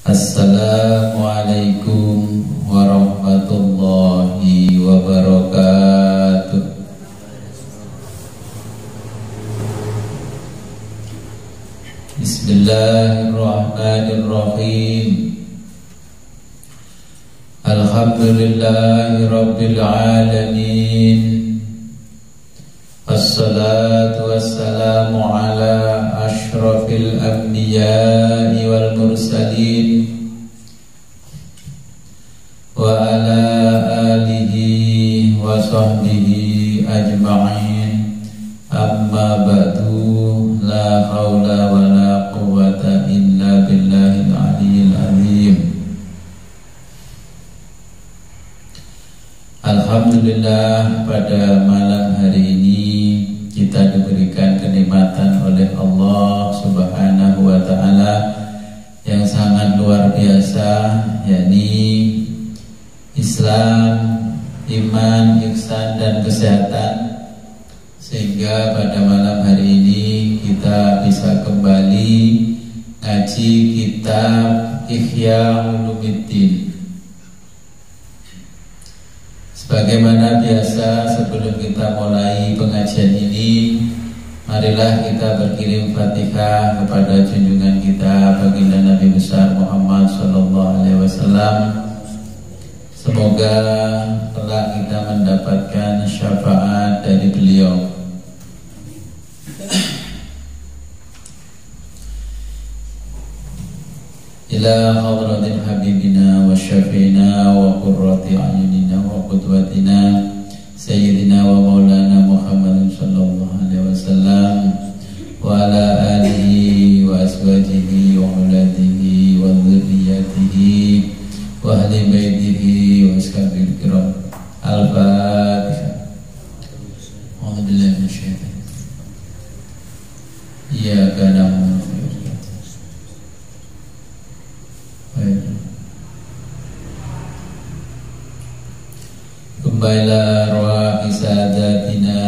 Assalamualaikum warahmatullahi wabarakatuh. Bismillahirrahmanirrahim. Alhamdulillahi rabbil alamin. Assalatu wassalamu ala ashrafil anbiya'i wal mursalin wa ala alihi wa sahbihi ajma'in. Amma ba'du, la hawla wa la quwwata illa billahil aliyyil azim. Alhamdulillah, pada malam hari ini kita diberikan kenikmatan oleh Allah Subhanahu wa ta'ala yang sangat luar biasa, yakni Islam, iman, ihsan, dan kesehatan, sehingga pada malam hari ini kita bisa kembali ngaji kitab Ihya Ulumuddin. Sebagaimana biasa, sebelum kita mulai pengajian ini, marilah kita berkirim Fatihah kepada junjungan kita, baginda Nabi besar Muhammad SAW. Semoga kelak kita mendapatkan syafaat dari beliau. Ila hadratin habibina wa syafi'ina wa qurrati a'yunina wa qudwatina sayyidina wa maulana Muhammadin sallallahu alaihi wasallam wa ala alihi wa azwajihi wa auladihi wa dhurriyyatihi wa ahli baitihi wa ashabil kiram. Al-Fatihah. A'udzu billahi minasyaitonir rajim. Iyyaka na'budu. Kembalilah arwah sadatina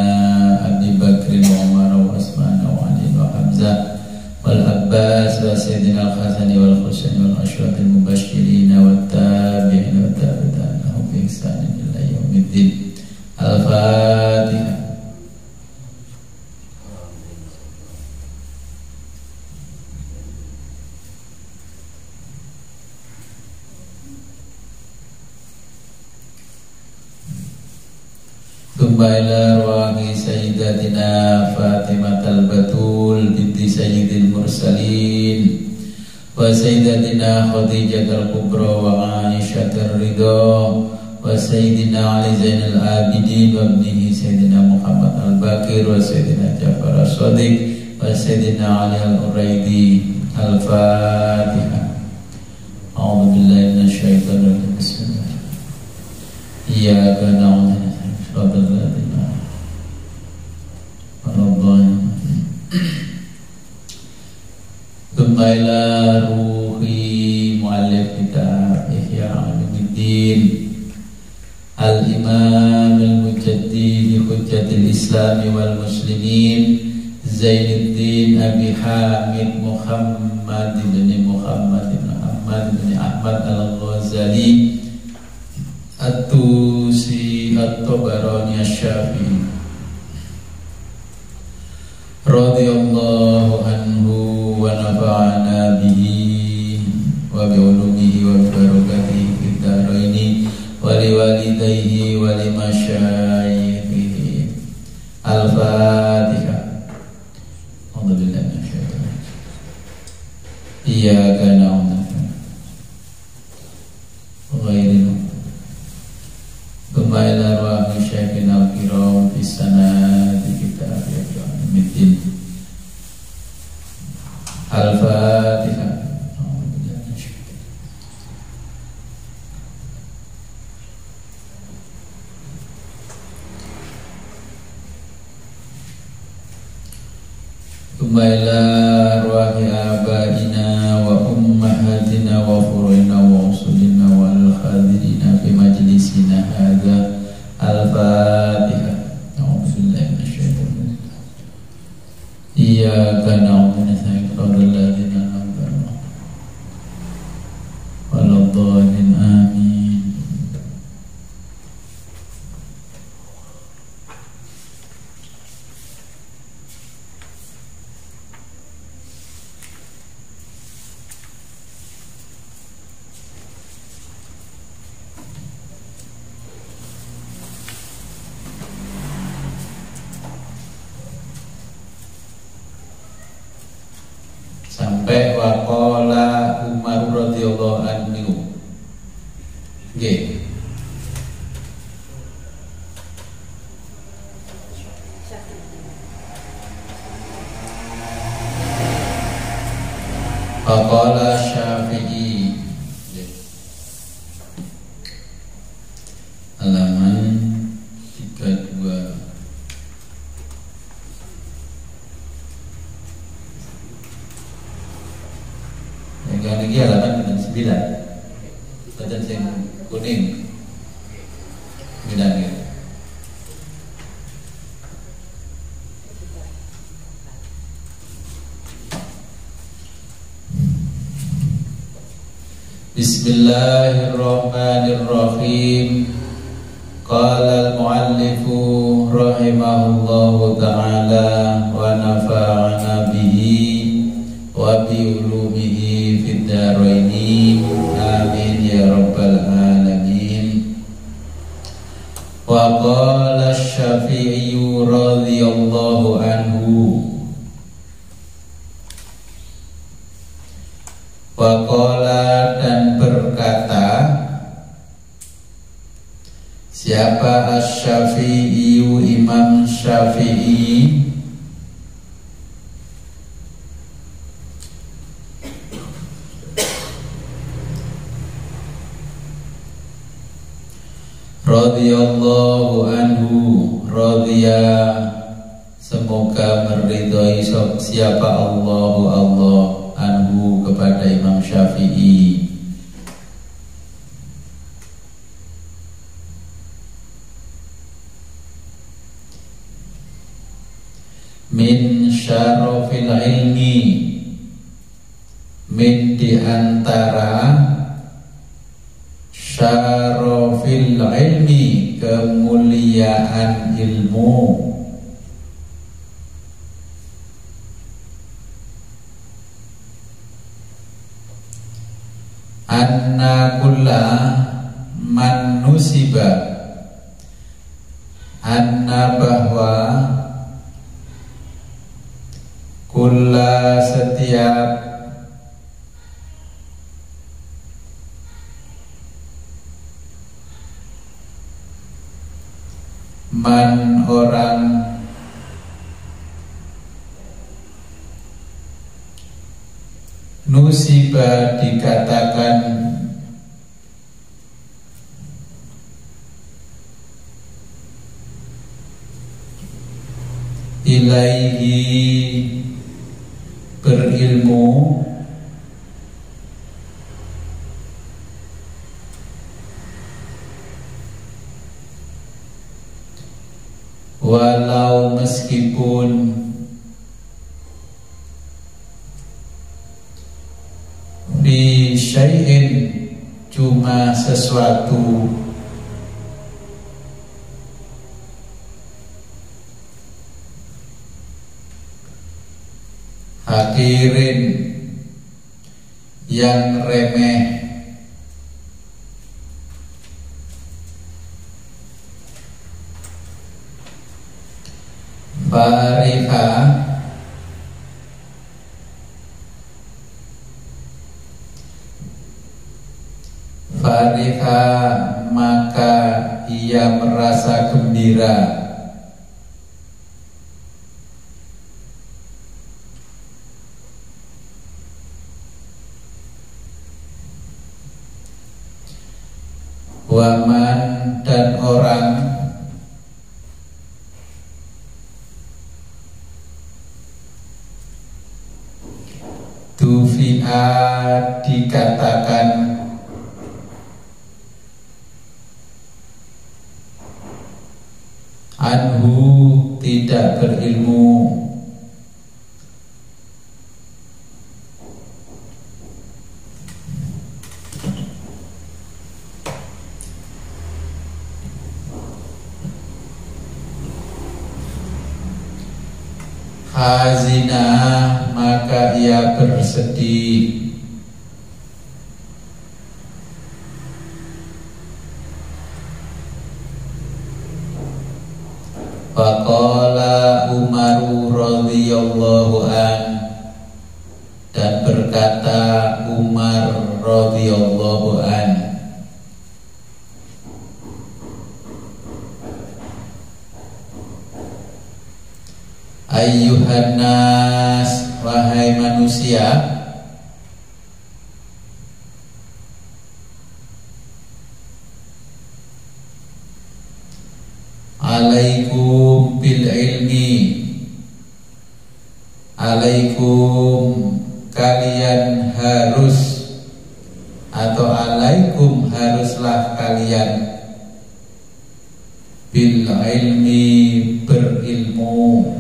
Abi Bakrin wa Umar wa Utsman wa Ali wa Hamzah wal Abbas wa Sayyidina Al-Hasan wal Husain wal Ashraf al-Mubashirin wa tabi'in wa tabi'in lahum bi ihsan ila yaumiddin. Al-Fatihah. Kembalilah ruangi Sayyidatina Fatimah al-Batul binti Sayyidil Mursalin wa Sayyidatina Khadijah al-Kubra wa Aisyah al-Ridha wa Sayyidina Ali Zainal Abidin wa ibnihi Sayyidina Muhammad al-Baqir wa Sayyidina Ja'far al-Shadiq wa Sayyidina Ali al-Uraidi. Al-Fatihah. A'udzu billahi minasyaitonir rajim. Bismillah. Iyyaka na'budu Kembalilah ruhi muallif kitab Ihya Ulumuddin Al-Imam Al-Mujaddid Hujjatul Islam wal Muslimin Zainuddin Abi Hamid Muhammad ibn Muhammad ibn Ahmad ibn Ahmad Al-Ghazali At-Tusi At-Tabarani Asy-Syafi'i radhiyallahu anhu wa nafa'ana bihi wa bi ulumihi wa barakatihi fid dharaini wa li walidayhi wa li masyayikhihi. Al-Fatihah. Alhamdulillah. Iyyaka na'budu wa ghairina. Kembalilah ruangi Syekhina al-Kiram di sana di kitab Ihya Ulumuddin. Al-Fatihah. Kembalilah ruahi abaina wa ummahatina wa furuina wa usulina wa al-khadirina fi majlisina hadha. Al-Fatihah. A'udzubillahi minasyaitonir rajim. Iyyaka na'budu wa iyyaka nasta'in. sampai waqala Umar radhiyallahu anhu. Nggih. Waqala Syafi'i. Halaman 32. Yang ini halaman 9. Badan sing kuning. 9 ya. Bismillahirrahmanirrahim. Qala al-muallifu rahimahullahu ta'ala wa nafa'ana bihi wa bi ulumihi fid dharaini amin ya rabbal alamin. Wa qala asy-Syafi'i radhiyallahu anhu. Wa qala dan berkata siapa asy-Syafi'i, Imam Syafi'i, radhiyallahu anhu, radhiya semoga meridhai siapa Allah anhu kepada Imam Syafi'i. Min syarafil ilmi, min diantara syarafil ilmi kemuliaan ilmu, anna kulla man nusiba, anna bahwa kulla setiap man orang nusiba dikatakan ilaihi berilmu, walau meskipun fi syai'in cuma sesuatu, hakirin yang remeh, fariha maka ia merasa gembira, waman dan orang tufi'a dikatakan anhu tidak berilmu, hazinah maka ia bersedih, faqala Umar radhiyallahu an dan Berkata Umar radhiyallahu an, ayyuhan nas, wahai manusia, alaikum bil ilmi, alaikum kalian harus, atau alaikum haruslah kalian, bil ilmi berilmu.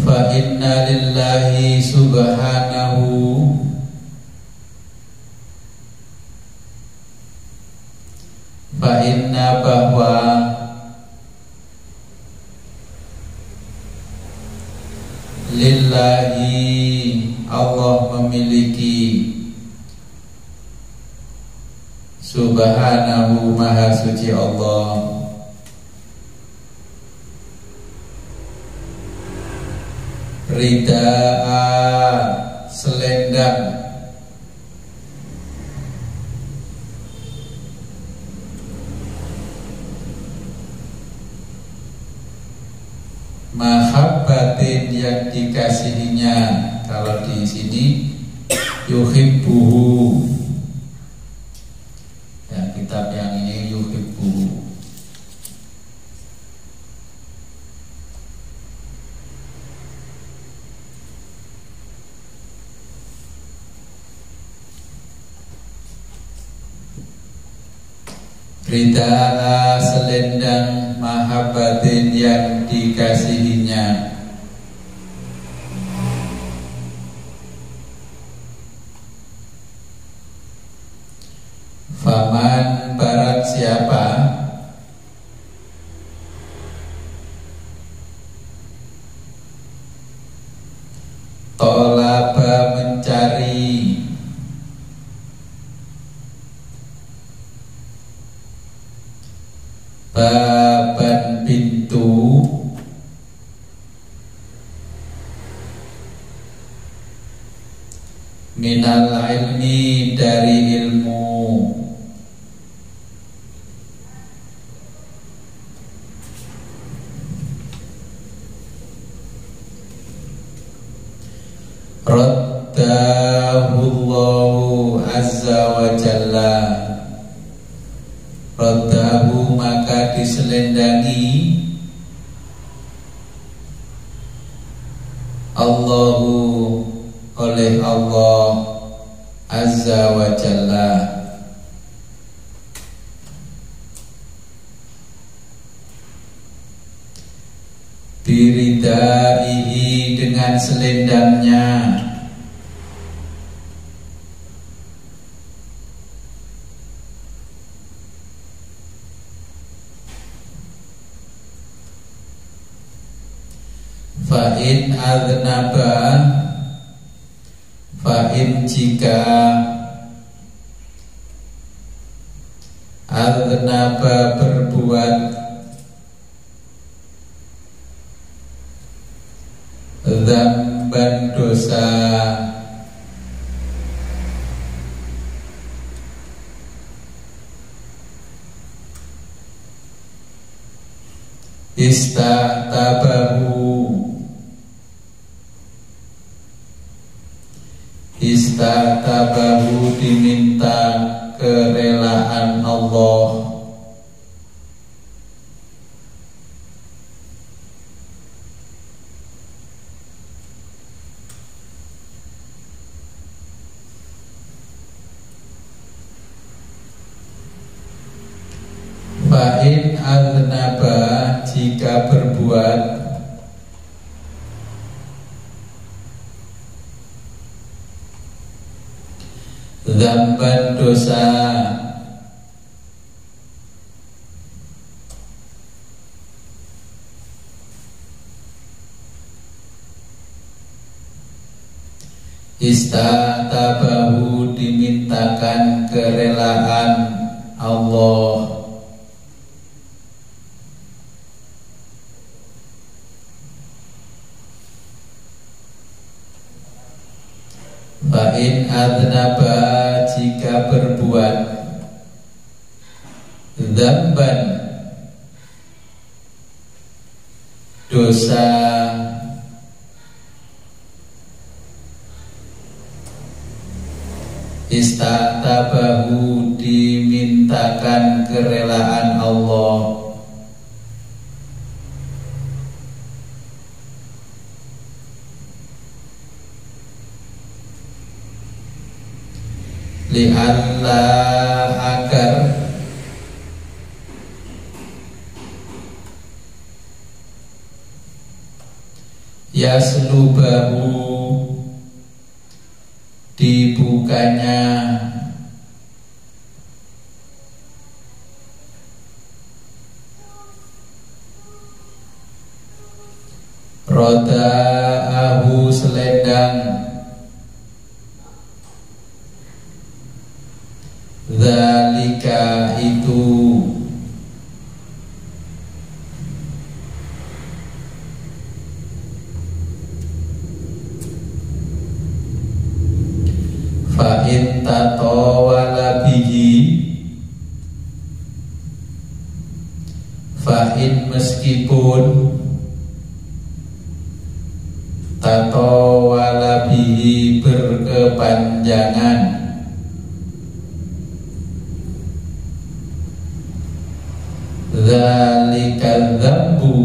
Fa inna lillahi subhanahu fa inna bahwa lillahi Allah memiliki, subhanahu maha suci Allah, rida'a selendang, mahabbatin yang dikasihinya. Kalau di sini yuhibbuhu, ya, kitab yang ini yuhibbuhu. Rida'a selendang, mahabbatin yang dikasihinya. Faman barang siapa tolaba mencari, baban pintu, minal ilmi dari ilmu, raddahullahu azza wa jalla, raddahu maka diselendangi Allahu oleh Allah azza wa jalla, biridaihi dengan selendangnya, fa'in adnaba, fa'in jika adnaba berbuat, dzamban dosa, istatabahu, istatabahu diminta kerelaan Allah, fa'in adnaba jika berbuat, dzamban dosa, Istatabahu dimintakan kerelaan Allah. Fa'in adnaba jika berbuat dzamban dosa istatabahu dimintakan kerelaan Allah. Li'alla agar yaslubahu dibukanya roda'ahu selendang zalika itu fa'in tatawala bihi fa'in meskipun tatawala bihi berkepanjangan zalikal dzambu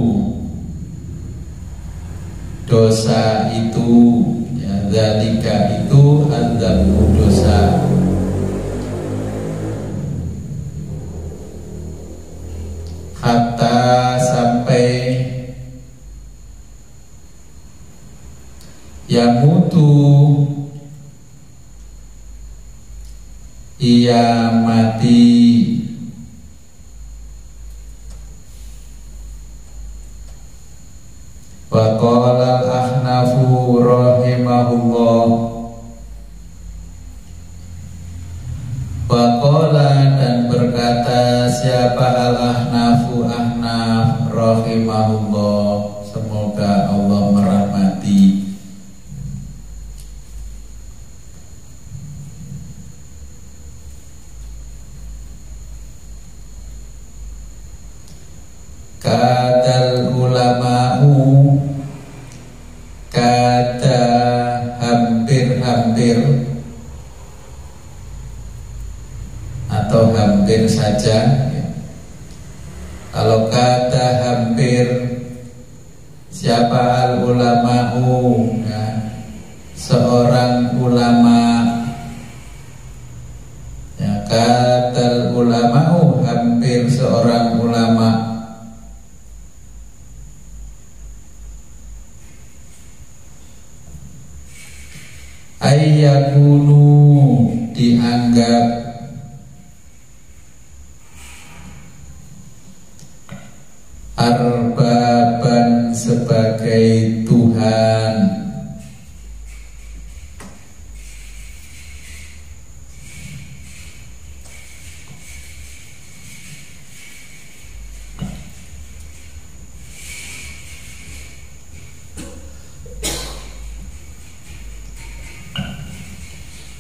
dosa itu, ya, zalika itu adzambu dosa. Hatta sampai yamutu ia mati. Wa qala al-Ahnafu rahimahullah, wa qala dan berkata siapa al-Ahnafu Ahnaf rahimahullah, semoga Allah merahmati. Kadal ulama'u kata hampir-hampir atau hampir saja, ya. Kalau kata hampir siapa al ulama'u, ya, seorang ulama, ya, kata ulama'u hampir seorang ulama. Ayyakunu dianggap arbaban sebagai Tuhan,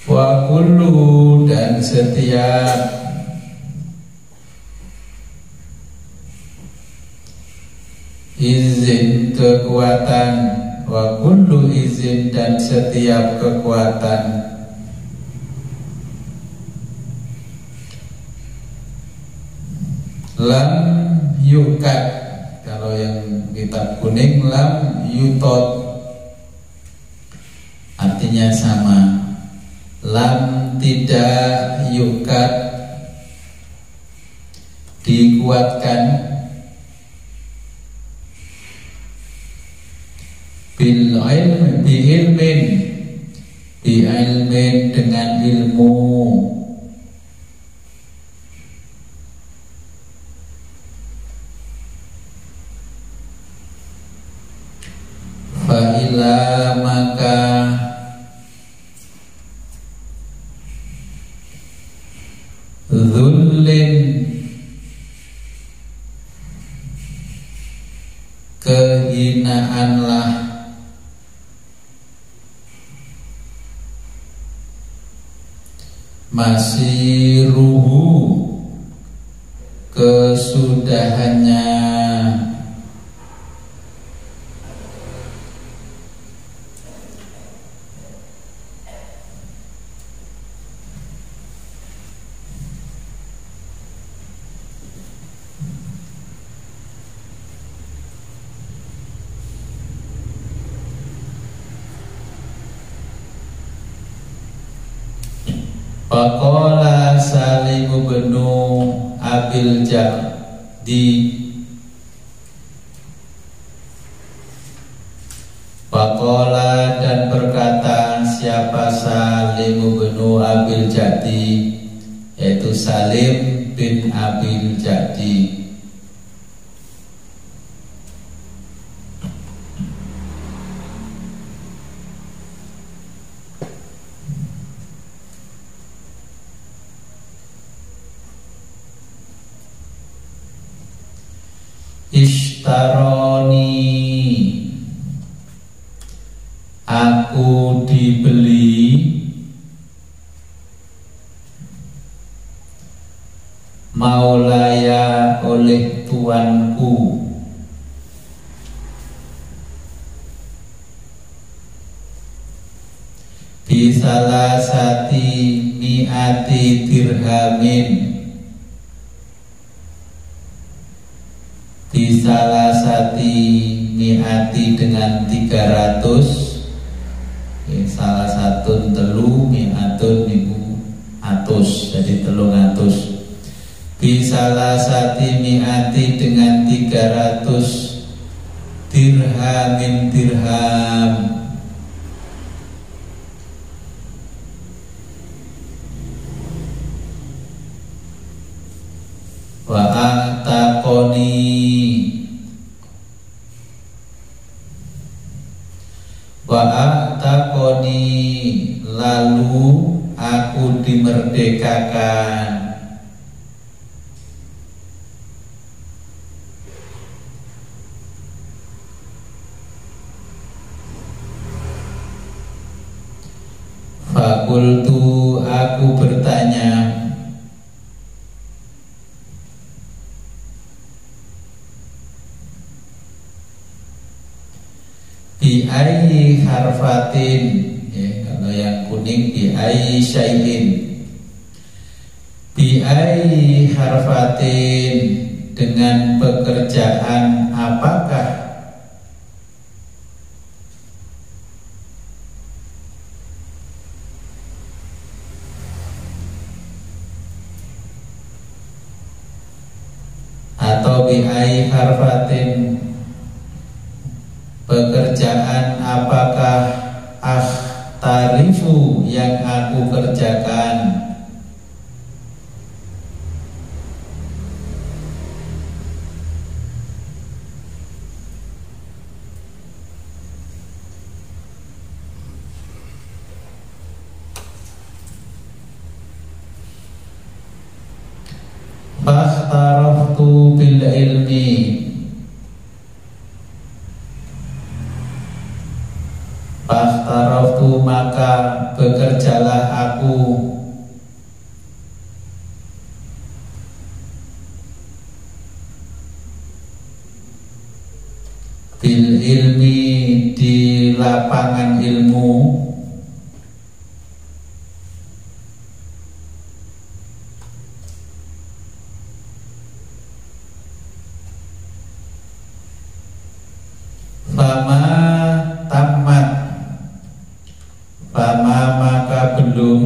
wa kullu dan setiap izin kekuatan, wa kullu izin dan setiap kekuatan, lam yukat, kalau yang kitab kuning lam yutot artinya sama. Lam tidak yukat dikuatkan bil ilm bi ilmin bi ilmin dengan ilmu, fa ila maka kehinaanlah, masiruhu kesudahannya, Faqala Salim bin Abil Ja'di, Faqala dan berkata siapa Salim bin Abil Ja'di, yaitu Salim bin Abil Ja'di, Ishtaroni, aku dibeli, maulaya oleh tuanku, bisalasati mi'ati dirhamin, bisalasati mi'ati dengan 300, salah satu telu mi'atun niku atus, jadi 300. Bisalasati mi'ati dengan 300 dirhamin dirham, wa a'taqoni, lalu aku dimerdekakan, fakultu, aku bertanya, bi ayyi harfatin, kalau yang kuning bi ayyi syai'in, bi ayyi harfatin, dengan pekerjaan apakah, atau bi ayyi harfatin, pekerjaan apakah akhtarifu yang aku kerjakan, fakhtaraftu bil ilmi, fakhtaraftu maka bekerjalah aku, bil ilmi di lapangan ilmu, fama tamat, fama maka belum,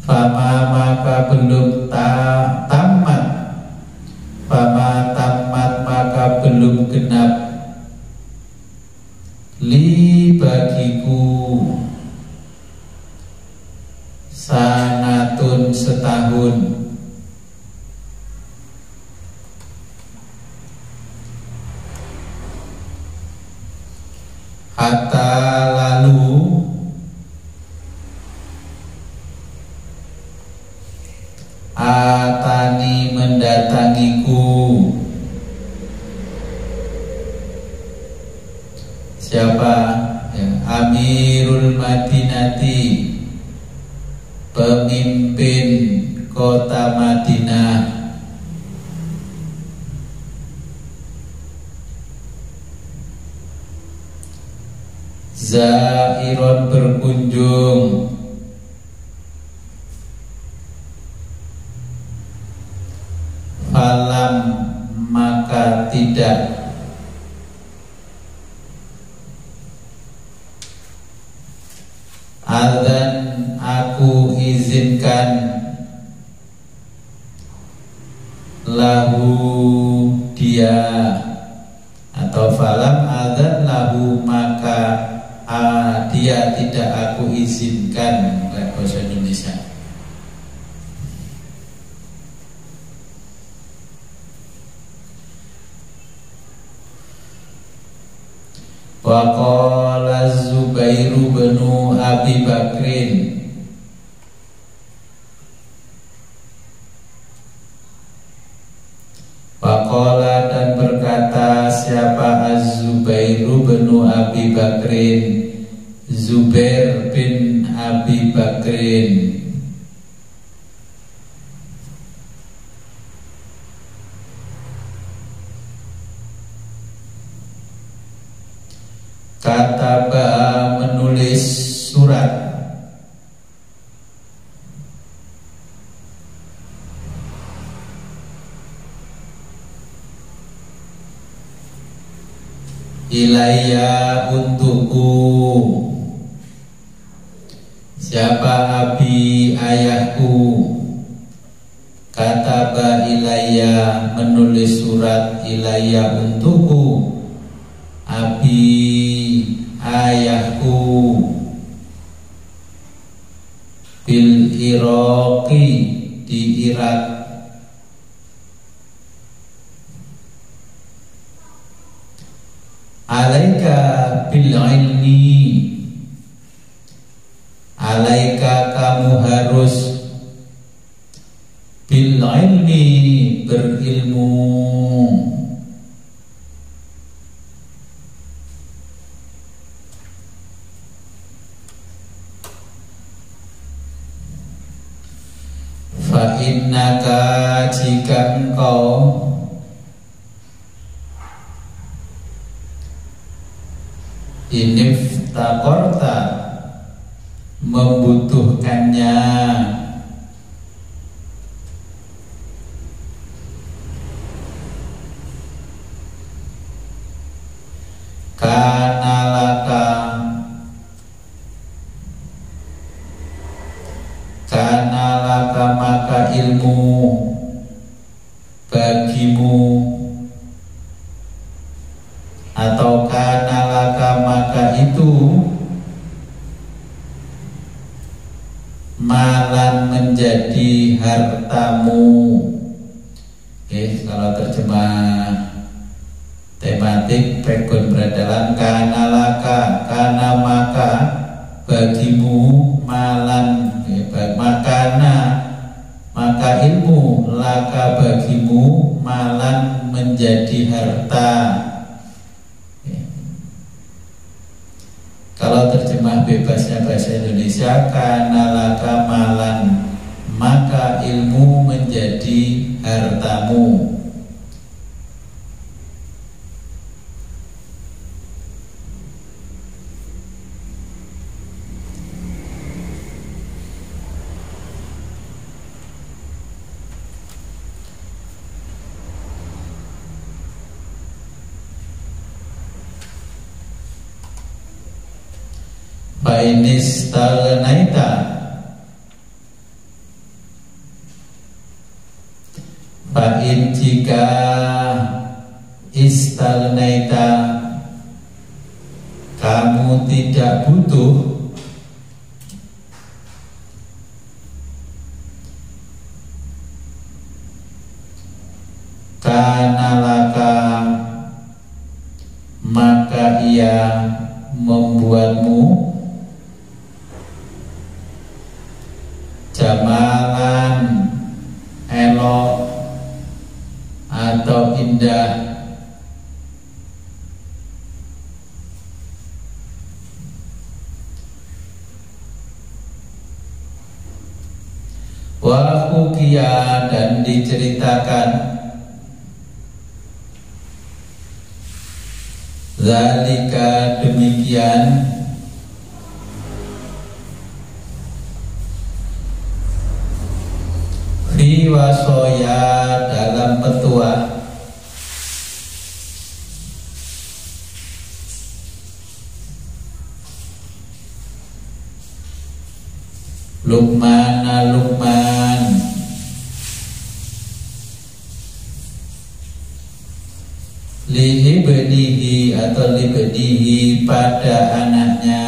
fama maka belum tamat, fama tamat maka belum genap, li bagiku, sanatun setahun, hatta lalu atani mendatangiku. Siapa? Ya, Amirul Madinati, pemimpin kota Madinah. Zairon berkunjung, falam maka tidak, adzan aku izinkan, lahu dia, atau falam adzan lahu maka dia tidak aku izinkan, bahasa Indonesia. Wa qala Zubairu bin Abi Bakrin, Faqala dan berkata siapa Az-Zubairu bin Abi Bakrin, Zubair bin Abi Bakrin, kataba menulis surat, ilayya untukku. Siapa abi ayahku, kataba ilayya menulis surat, ilayya untukku, abi ayahku, bil Iraqi di Irak, alaika bil ilmi, alaika kamu harus, bil ilmi berilmu, fa innaka jika engkau iniftakorta membutuhkannya, kanalaka maka ilmu bagimu, atau kanalaka maka itu malan menjadi hartamu. Oke, kalau terjemah tematik pegon beradalan kanalaka, kana maka bagimu, malan makana maka ilmu, laka bagimu, malan menjadi harta. Kalau terjemah bebasnya bahasa Indonesia, kana laka malan maka ilmu menjadi hartamu. Fainistagnaita, fa'in jika istagnaita kamu tidak butuh, kanalaka maka ia membuatmu jamalan indah. Wa hukiya, dan diceritakan, zalika, demikian, fi wasoya, dalam petua, Luqman libnihi atau libnihi, pada anaknya,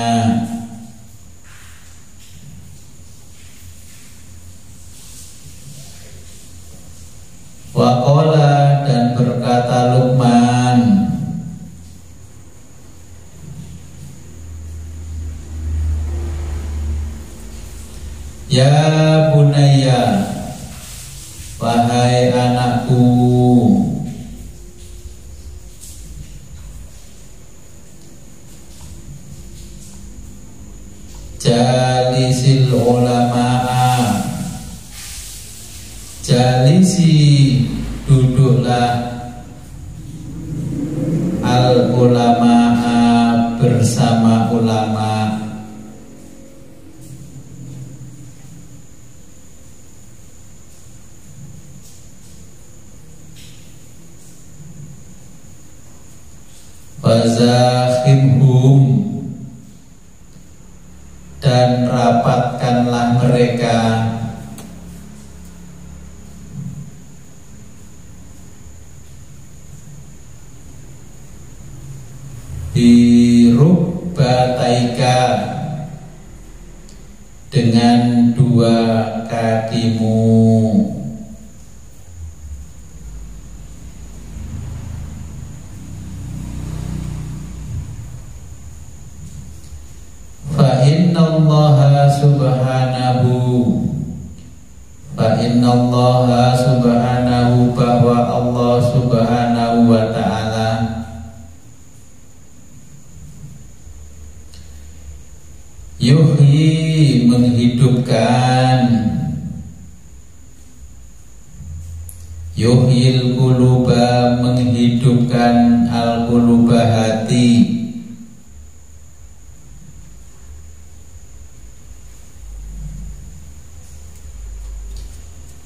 waqala, dan berkata Luqman, ya bunayya, wahai anakku, jalisil ulama'a, jalisi, duduklah, al ulama'a, bersama ulama, fazakhimhum, dan rapatkanlah mereka, birukbataika, dengan dua kakimu, fa innallaha subhanahu, bahwa Allah subhanahu wa ta'ala, yuhyi, menghidupkan, yuhyil quluba, menghidupkan al-quluba, hati,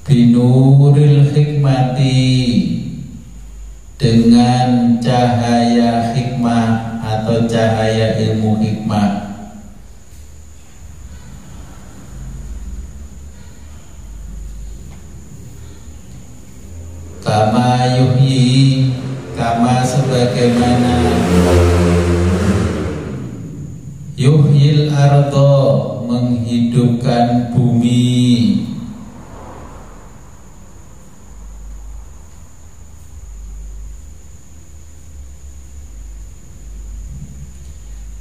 binuril hikmati, dengan cahaya hikmah atau cahaya ilmu hikmah, kama yuhyi, kama sebagaimana, yuhyil ardo, menghidupkan bumi,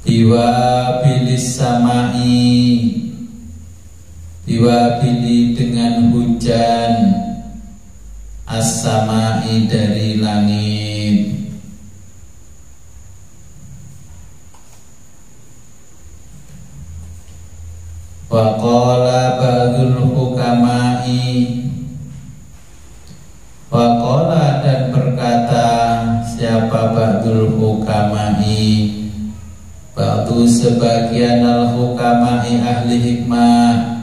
biwabilis samai, biwabili, dengan hujan, as-samai, dari langit, wa qala ba'dul hukamai, wa qala, dan berkata siapa ba'dul hukamai, ba'du, sebagian al-hukamai, ahli hikmah,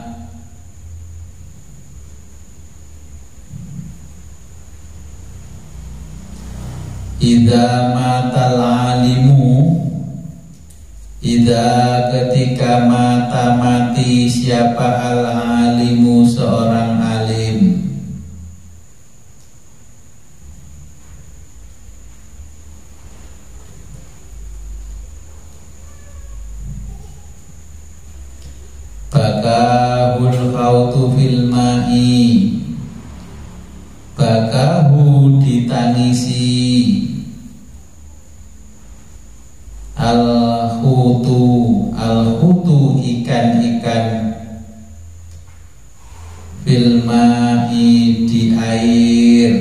idza matal alimu, idza, ketika mata, mati, siapa al-alimu, seorang alim, bakahul khawtu fil ma'i, bakahu, ditangisi, al-hutu, ikan-ikan, fil ma'i, di air,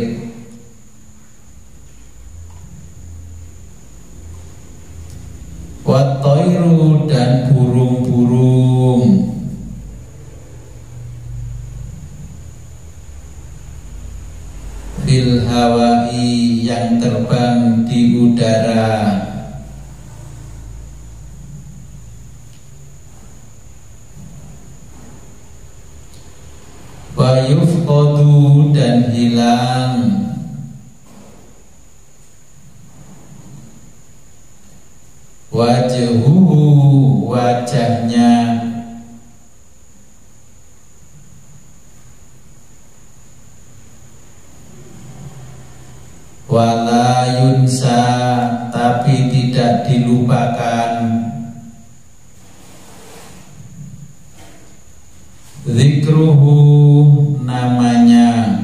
burung-burung, fil hawai yang terbang di udara, wa yufqadu dan hilang, wajhuhu wajahnya, wala yunsa tapi tidak dilupakan, zikruhu namanya,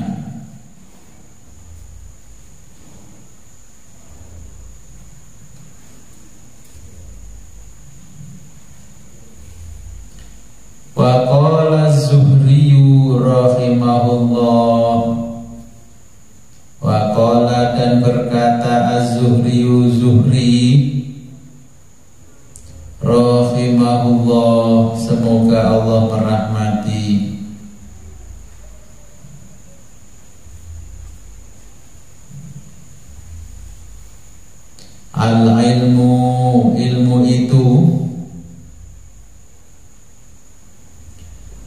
wa qala az-Zuhriyu rahimahullah, wa qala dan berkata az-Zuhriyu Zuhri rahimahullah, semoga Allah merahmati, al-ilmu ilmu itu,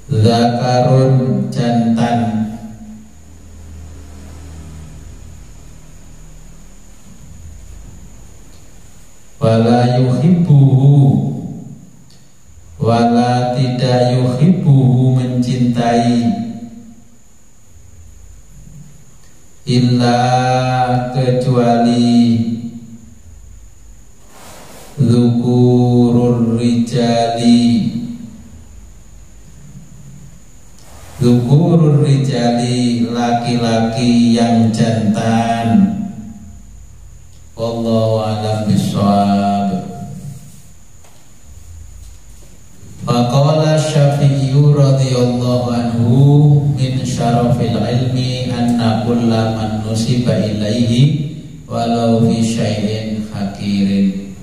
zakarun jantan, wala yuhibbuhu wala tidak yuhibbuhu mencintai, illa kecuali, dzukurur rijali, dzukurur rijali laki-laki yang jantan. Wallahu a'lam bishawab. Faqala Syafi'i radhiyallahu anhu, min syarafil ilmi anna kulla man nusiba ilaihi walau fi syai'in hakirin.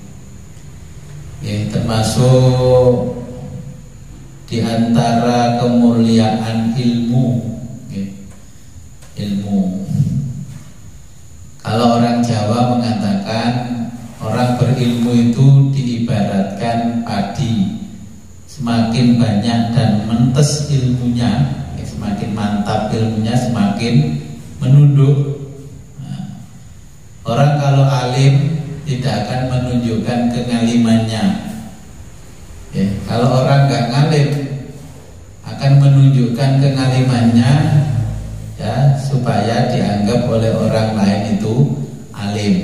Ya, termasuk di antara kemuliaan ilmu, ya, ilmu. Kalau orang Jawa mengatakan orang berilmu itu diibaratkan padi, semakin banyak dan mentes ilmunya, ya, semakin mantap ilmunya semakin menunduk. Nah, orang kalau alim tidak akan menunjukkan kengalimannya, ya, kalau orang nggak ngalim akan menunjukkan kengalimannya, ya, supaya dianggap oleh orang lain itu alim.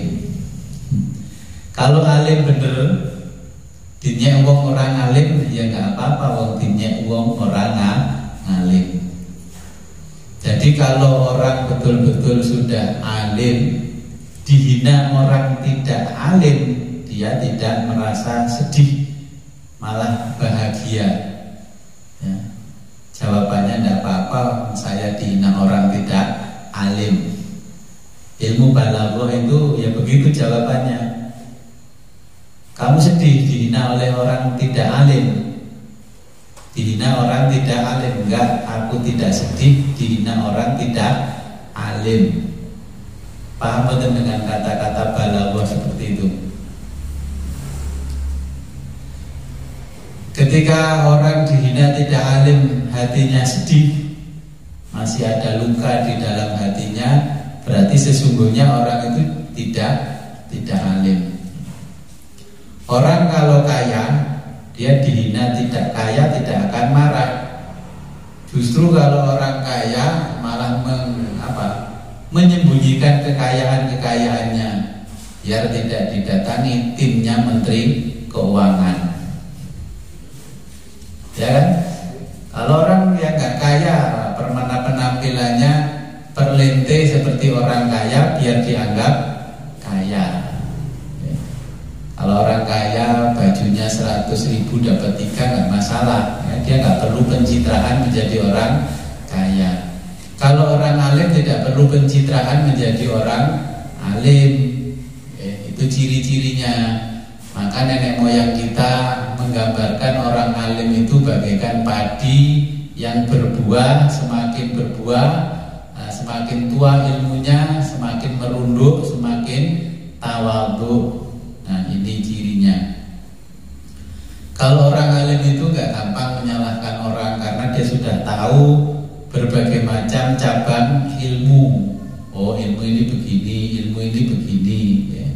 Kalau alim bener, dinyek wong orang alim, ya nggak apa-apa, wong dinyek wong orang alim. Jadi kalau orang betul-betul sudah alim, dihina orang tidak alim, dia tidak merasa sedih, malah bahagia, ya. Jawabannya tidak apa-apa, saya dihina orang tidak alim. Ilmu balaghah itu ya begitu jawabannya. Kamu sedih dihina oleh orang tidak alim, dihina orang tidak alim. Enggak, aku tidak sedih dihina orang tidak alim. Paham betul dengan kata-kata balaghah seperti itu? Ketika orang dihina tidak alim, hatinya sedih, masih ada luka di dalam hatinya, berarti sesungguhnya orang itu tidak alim. Orang kalau kaya, dia dihina tidak kaya tidak akan marah. Justru kalau orang kaya malah menyembunyikan kekayaan-kekayaannya, biar tidak didatangi timnya Menteri Keuangan. Ya kan? Kalau orang yang nggak kaya, penampilannya perlente seperti orang kaya, biar dianggap kaya. Ya. Kalau orang kaya bajunya 100.000 dapat 3 nggak masalah, ya, dia nggak perlu pencitraan menjadi orang kaya. Kalau orang alim tidak perlu pencitraan menjadi orang alim, ya, itu ciri-cirinya. Maka nenek moyang kita menggambarkan orang alim itu bagaikan padi yang berbuah, semakin berbuah, semakin tua ilmunya, semakin merunduk, semakin tawadhu. Nah, ini cirinya. Kalau orang alim itu gak gampang menyalahkan orang, karena dia sudah tahu berbagai macam cabang ilmu. Oh, ilmu ini begini, ilmu ini begini, ya.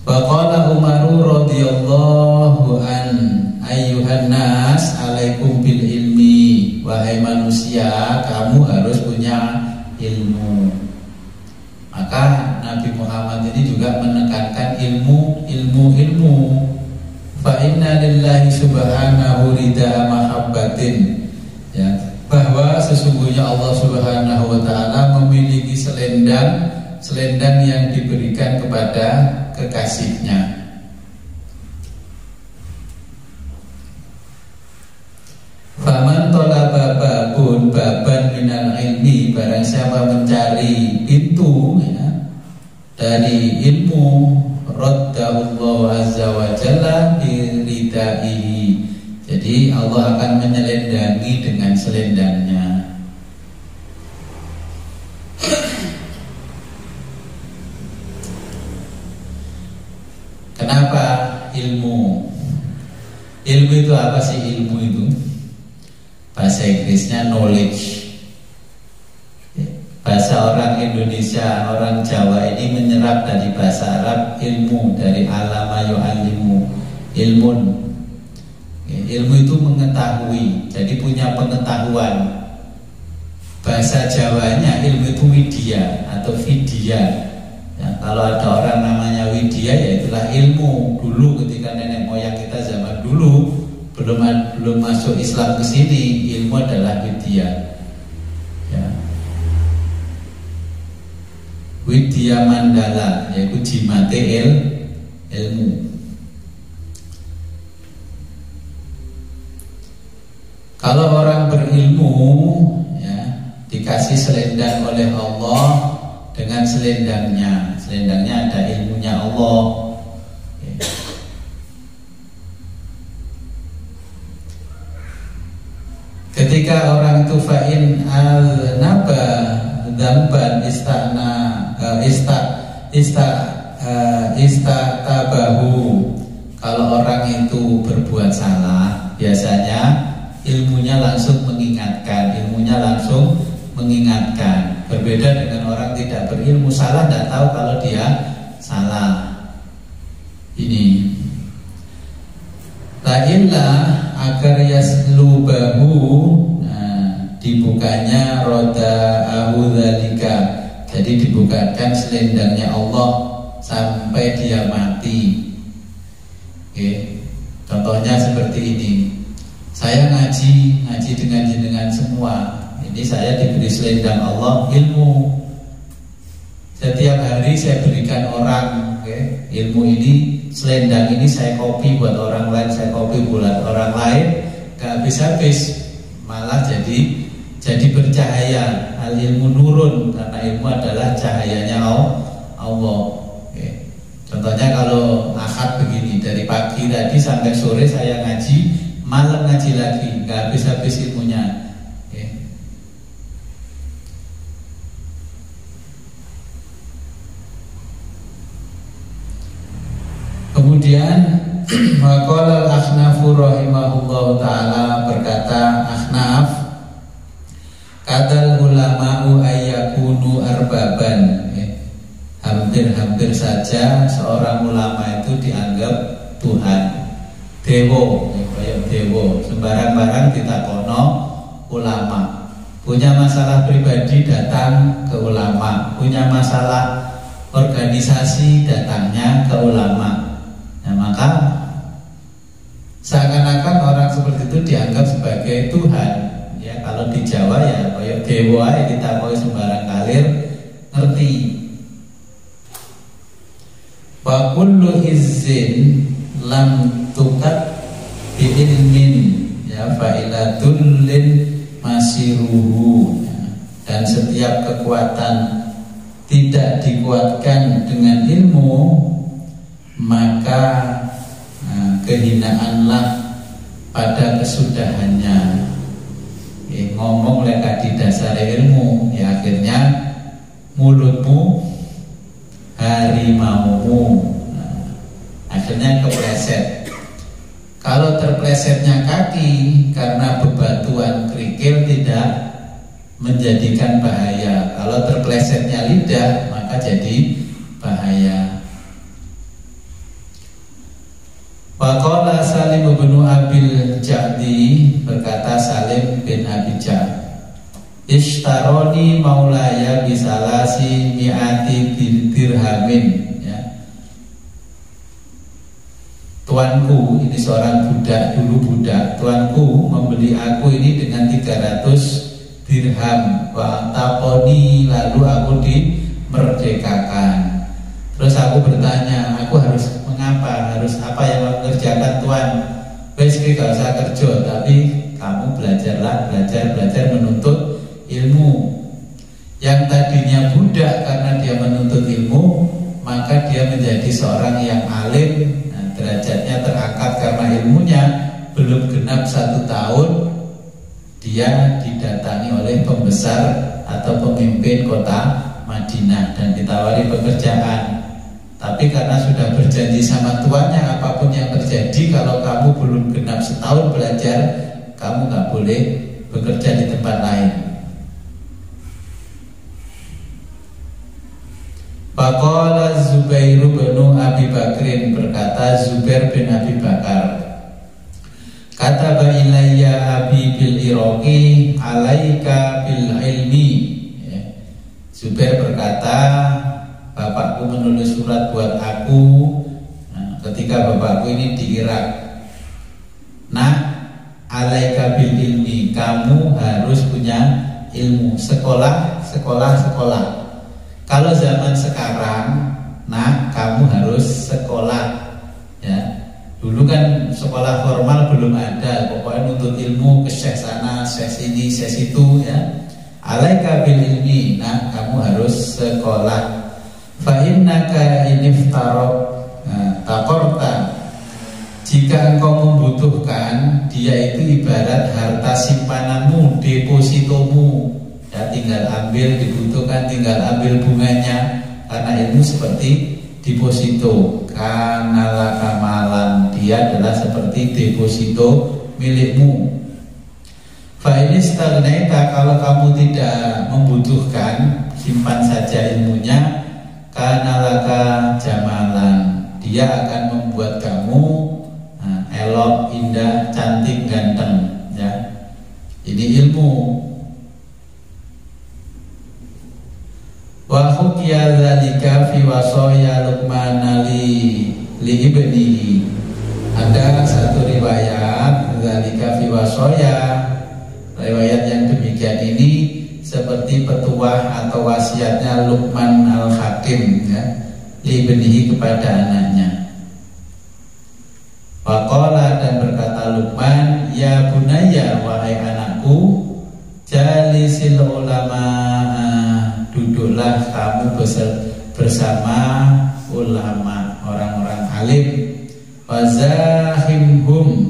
Faqala Umaru radhiyallahu an ayyuhan nas alaikum bil ilmi. Wahai manusia, kamu harus punya ilmu. Maka Nabi Muhammad ini juga menekankan ilmu. Fa inna lillahi subhanahu ridha mahabbatin, ya, bahwa sesungguhnya Allah Subhanahu wa taala memiliki selendang yang diberikan kepada kekasihnya. Faman tolaba baban minal ilmi, barang siapa mencari pintu, ya, dari ilmu, raddahullahu azza wa jalla biridaihi. Jadi Allah akan menyelendangi dengan selendangnya. Kenapa ilmu? Ilmu itu apa sih ilmu itu? Bahasa Inggrisnya knowledge. Bahasa orang Indonesia, orang Jawa ini menyerap dari bahasa Arab ilmu, dari alama yu'allimu, ilmun. Ilmu itu mengetahui, jadi punya pengetahuan. Bahasa Jawanya ilmu itu widya atau vidya. Ya, kalau ada orang namanya widya, ya itulah ilmu. Dulu ketika nenek moyang kita zaman dulu belum masuk Islam ke sini, ilmu adalah widya. Ya. Widya mandala, yaitu jimate ilmu. Kalau orang berilmu, ya, dikasih selendang oleh Allah dengan selendangnya ada ilmunya Allah. Ya. Ketika orang itu fa'in al-naba dzamban istatabahu, kalau orang itu berbuat salah, biasanya ilmunya langsung mengingatkan. Berbeda dengan orang tidak berilmu, salah tidak tahu kalau dia salah. Ini la illa agar yaslubahu, dibukanya roda ahudalika, jadi dibukakan selendangnya Allah sampai dia mati. Oke. Contohnya seperti ini. Saya ngaji dengan jenengan semua. Ini saya diberi selendang Allah ilmu. Setiap hari saya berikan orang, okay? Ilmu ini, selendang ini saya copy buat orang lain, saya copy buat orang lain, gak habis-habis, malah jadi bercahaya. Al ilmu nurun, karena ilmu adalah cahayanya Allah. Okay. Contohnya kalau akad begini, dari pagi tadi sampai sore saya ngaji, malam ngaji lagi, gak habis-habis ilmunya. Okay. Kemudian Maqala al-Akhnafu rahimahullahu ta'ala, berkata Akhnaf, kadal ulama'u ayyakunu arbaban. Hampir-hampir saja seorang ulama itu dianggap Tuhan, dewo, kayak dewo. Sembarang-barang kita kono ulama. Punya masalah pribadi datang ke ulama, punya masalah organisasi datangnya ke ulama. Nah, maka seakan-akan orang seperti itu dianggap sebagai Tuhan. Ya, kalau di Jawa ya kayak dewa, kita mau sembarang kalir ngerti. Wa kullu izzin lam tukat bi ilmin, ya, fa'ilatul lin masiruhu. Dan setiap kekuatan tidak dikuatkan dengan ilmu, maka kehinaanlah pada kesudahannya. Ngomong leka di dasar ilmu, ya akhirnya mulutmu harimaumu. Akhirnya kepleset. Kalau terplesetnya kaki karena bebatuan kerikil tidak menjadikan bahaya. Kalau terplesetnya lidah maka jadi bahaya. Waqala Salim bin Abil Ja'di, berkata Salim bin Abi Ja'd, Ishtaroni maulaya bisalasi mi'ati dirhamin, ya. Tuanku, ini seorang budak, dulu budak, tuanku membeli aku ini dengan 300 dirham. Wa taponi, lalu aku dimerdekakan. Terus aku bertanya, aku harus mengapa? Harus apa yang aku kerjakan Tuan? Wes gak usah kerja, tapi kamu belajarlah, belajar menuntut ilmu. Yang tadinya budak karena dia menuntut ilmu, maka dia menjadi seorang yang alim. Nah, derajatnya terangkat karena ilmunya. Belum genap 1 tahun, dia didatangi oleh pembesar atau pemimpin kota Madinah dan ditawari pekerjaan. Tapi karena sudah berjanji sama tuannya, apapun yang terjadi, kalau kamu belum genap 1 tahun belajar, kamu gak boleh bekerja di tempat lain. Faqala Zubair bin Abi Bakrin, berkata Zubair bin Abi Bakar, kataba ilayya abi bil iraqi alaika bil ilmi. Zubair berkata, bapakku menulis surat buat aku. Nah, ketika bapakku ini di Irak. Nah, alaika bil ilmi, kamu harus punya ilmu. Sekolah. Kalau zaman sekarang, nah kamu harus sekolah, ya. Dulu kan sekolah formal belum ada, pokoknya nuntut ilmu ke syekh sana, syekh sini, syekh situ, ya. Alaika bil ilmi, nah kamu harus sekolah. Fa innaka iniftarok takorta, jika engkau membutuhkan, dia itu ibarat harta simpananmu, depositomu, ya, tinggal ambil, dibutuhkan tinggal ambil bunganya. Karena ilmu seperti deposito, kanalaka malam, dia adalah seperti deposito milikmu. Fa ini stagnaita, kalau kamu tidak membutuhkan, simpan saja ilmunya. Kanalaka jamalan, dia akan membuat kamu elok, indah, cantik, ganteng, ya. Ini ilmu. Wa hukiya dzalika fi wasaya Luqman li ibnihi. Ada satu riwayat dzalika fi wasaya, riwayat yang demikian ini seperti petuah atau wasiatnya Luqman al-Hakim, ya, li ibnihi, kepada anaknya. Waqala, dan berkata Luqman, ya bunayya, wahai anakku, jalisil ulama, duduklah kamu bersama ulama, orang-orang alim. Wazahimhum,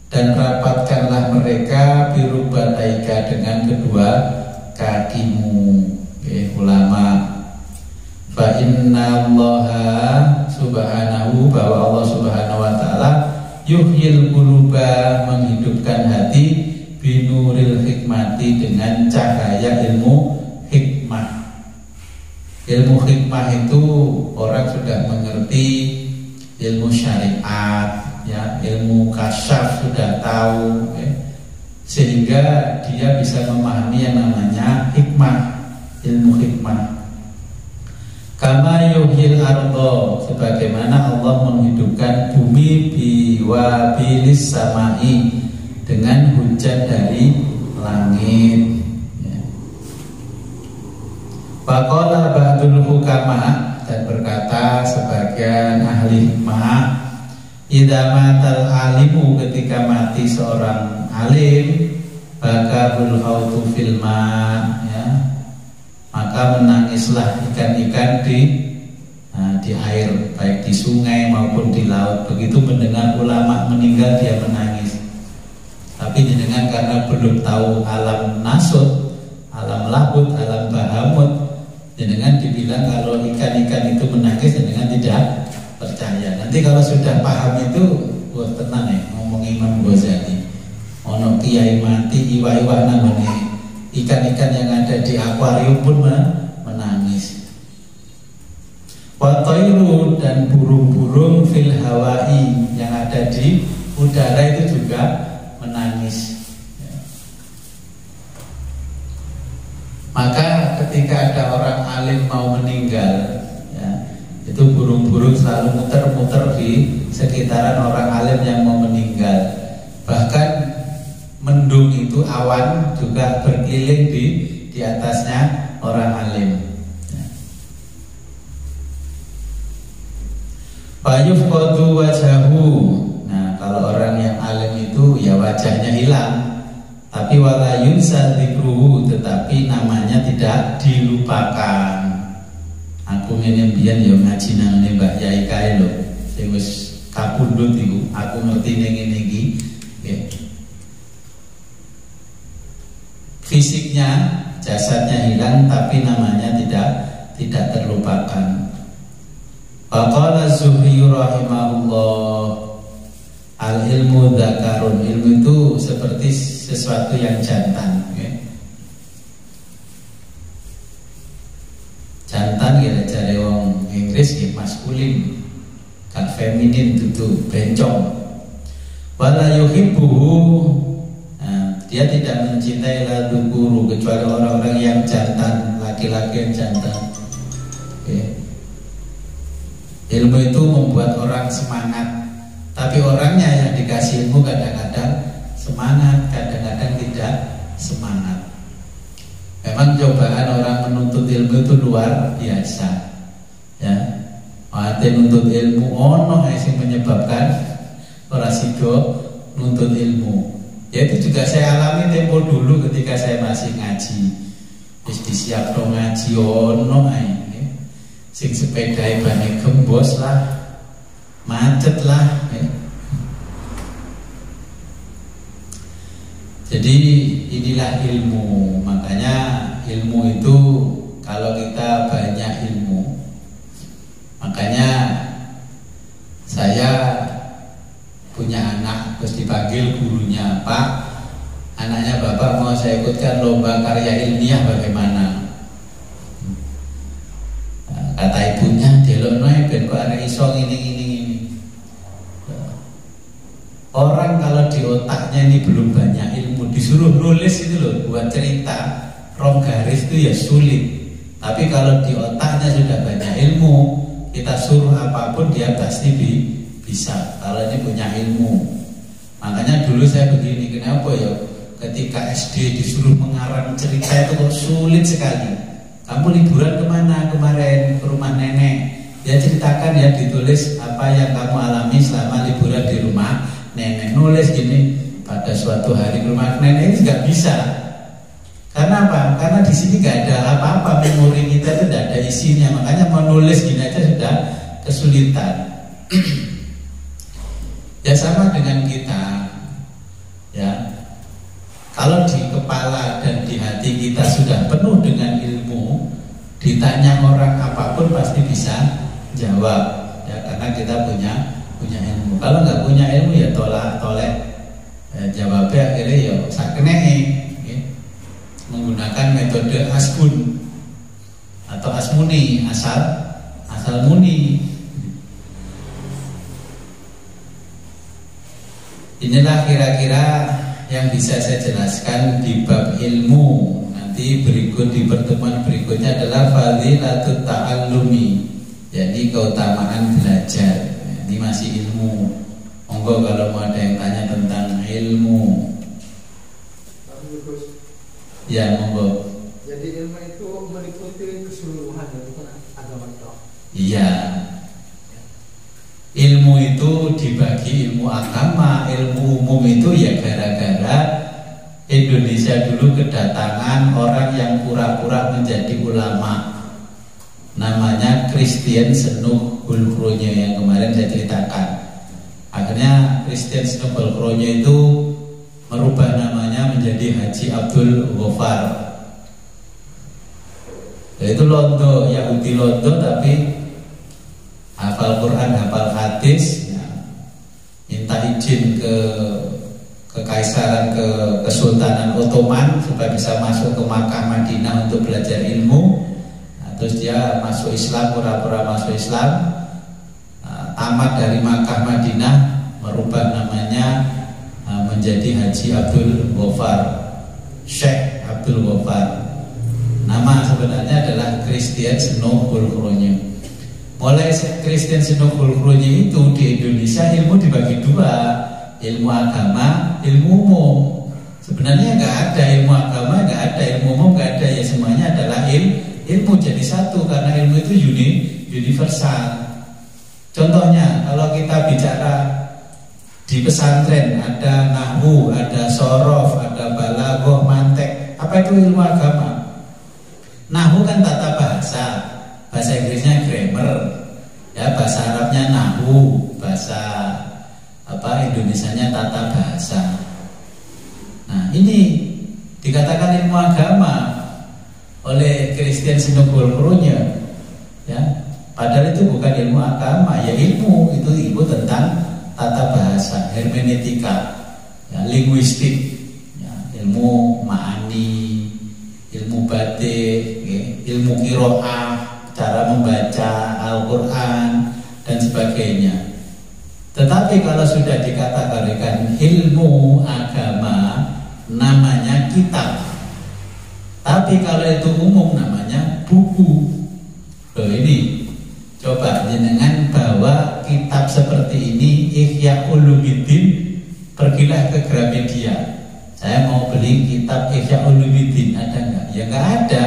dan rapatkanlah mereka, birubataika, dengan kedua kakimu, ulama. Fa inna allaha subhanahu, bahwa Allah subhanahu wa ta'ala yuhyil quluba, menghidupkan hati, binuril hikmati, dengan cahaya ilmu hikmah. Ilmu hikmah itu orang sudah mengerti ilmu syariat, ya, ilmu kasyaf sudah tahu, ya, sehingga dia bisa memahami yang namanya hikmah, ilmu hikmah. Kama yuhil ardo, sebagaimana Allah menghidupkan bumi biwabilis samai, dengan hujan dari langit. Faqala ba'dul hukama, dan berkata sebagian ahli hikmah, idza matal alimu, ketika mati seorang alim, bakabul hautu fil ma, ya, maka menangislah ikan-ikan di di air, baik di sungai maupun di laut. Begitu mendengar ulama meninggal dia menangis. Tapi jenengan karena belum tahu alam nasut, alam laut, alam bahamut, jenengan dibilang kalau ikan-ikan itu menangis, jenengan tidak percaya. Nanti kalau sudah paham itu, wah tenang ya, ngomong Imam Ghazali. Ono kiai mati, iwa-iwa namanya ikan-ikan yang ada di akuarium pun menangis. Watairu, dan burung-burung fil hawai yang ada di udara itu juga menangis. Maka ketika ada orang alim mau meninggal, ya, itu burung-burung selalu muter-muter di sekitaran orang alim yang mau meninggal. Bahkan mendung itu, awan juga berkeliling di atasnya orang alim. Fayuf qadu wajahu. Nah, kalau orang yang alim itu ya wajahnya hilang, tapi wala yunsal dzikruhu, tetapi namanya tidak dilupakan. Aku ngene mbiyen ya ngaji nang Mbak Yai kae lho, sing wis kapundhut iku, aku ngerti ning ngene iki, nggih. Fisiknya, jasadnya hilang, tapi namanya tidak terlupakan. Faqala Zuhri rahimahullah, al-ilmu dzakarun, ilmu itu seperti sesuatu yang jantan, okay? Jantan ya jare wong Inggris ya maskulin, kan feminin itu bencong. Wala yuhibbuhu, dia tidak mencintai la dzukuru, kecuali orang-orang yang jantan, laki-laki yang jantan. Okay. Ilmu itu membuat orang semangat, tapi orangnya yang dikasih ilmu kadang-kadang semangat, kadang-kadang tidak semangat. Memang cobaan orang menuntut ilmu itu luar biasa, ya. Mate nuntut ilmu ono sing menyebabkan ora sido nuntut ilmu. Ya itu juga saya alami tempo dulu ketika saya masih ngaji. Wis disiapno ngaji ono ae. Sing sepeda bane gembos lah, macet lah. Jadi inilah ilmu. Makanya ilmu itu kalau kita banyak ilmu, makanya saya punya anak terus dipanggil gurunya, Pak, anaknya Bapak mau saya ikutkan lomba karya ilmiah bagaimana? Kata ibunya, delokno ben kok arek iso ini. Orang kalau di otaknya ini belum banyak ilmu, disuruh nulis itu loh, buat cerita rong garis itu ya sulit. Tapi kalau di otaknya sudah banyak ilmu, kita suruh apapun dia pasti bisa. Kalau ini punya ilmu. Makanya dulu saya begini, kenapa ya? Ketika SD disuruh mengarang cerita itu kok sulit sekali. Kamu liburan kemana kemarin? Ke rumah nenek. Ya ceritakan, ya ditulis apa yang kamu alami selama liburan di rumah nenek. Nulis gini, pada suatu hari ke rumah nenek, ini nggak bisa. Karena apa? Karena di sini nggak ada apa-apa, memori kita itu tidak ada isinya. Makanya menulis gini aja sudah kesulitan. Ya sama dengan kita, ya. Kalau di kepala dan di hati kita sudah penuh dengan ilmu, ditanya orang apapun pasti bisa jawab, ya, karena kita punya ilmu. Kalau nggak punya ilmu ya tolak, jawabnya akhirnya ya sakneh, ya. Menggunakan metode asbun atau asmuni, asal muni. Inilah kira-kira yang bisa saya jelaskan di bab ilmu. Nanti di pertemuan berikutnya adalah fadilatut ta'allumi, jadi keutamaan belajar. Ini masih ilmu. Monggo kalau mau ada yang tanya tentang ilmu. Ya, monggo. Jadi ilmu itu meliputi keseluruhan, bukan agama itu. Iya. Ilmu itu dibagi ilmu agama, ilmu umum itu ya gara-gara Indonesia dulu kedatangan orang yang pura-pura menjadi ulama, namanya Christian Senuh Hulkronyo yang kemarin saya ceritakan. Akhirnya Christian Senuh Hulkronyo itu merubah namanya menjadi Haji Abdul Ghaffar. Itu Londo, Yahudi Londo, tapi hafal Quran, hafal hadis, ya, minta izin ke Kekaisaran, ke Kesultanan Ottoman supaya bisa masuk ke Makkah Madinah untuk belajar ilmu. Nah, terus dia masuk Islam, pura-pura masuk Islam, tamat dari Makkah Madinah, merubah namanya menjadi Haji Abdul Ghaffar, Syekh Abdul Ghaffar. Nama sebenarnya adalah Christian Senuh Hulkronyo. Mulai Christian Senuh Hulkronyo itu di Indonesia ilmu dibagi dua, ilmu agama, ilmu umum. Sebenarnya nggak ada ilmu agama, nggak ada ilmu umum, nggak ada, ya semuanya adalah ilmu jadi satu karena ilmu itu universal. Contohnya kalau kita bicara di pesantren ada nahwu, ada sorof, ada balaghah, mantek. Apa itu ilmu agama? Nahwu kan tata bahasa, bahasa Inggrisnya grammar, ya bahasa Arabnya nahwu, bahasa Indonesianya tata bahasa. Nah ini dikatakan ilmu agama oleh Christian Senuh Hulkronyo, ya. Padahal itu bukan ilmu agama, ya ilmu itu ilmu tentang tata bahasa, hermeneutika, ya, linguistik, ya, ilmu ma'ani, ilmu batik, ya, ilmu qiraah, cara membaca Al-Quran dan sebagainya. Tetapi kalau sudah dikategorikan ilmu agama, namanya kitab. Tapi kalau itu umum namanya buku. Loh ini, coba jenengan bawa kitab seperti ini, Ihya Ulumuddin, pergilah ke Gramedia. Saya mau beli kitab Ihya Ulumuddin, ada nggak? Ya nggak ada,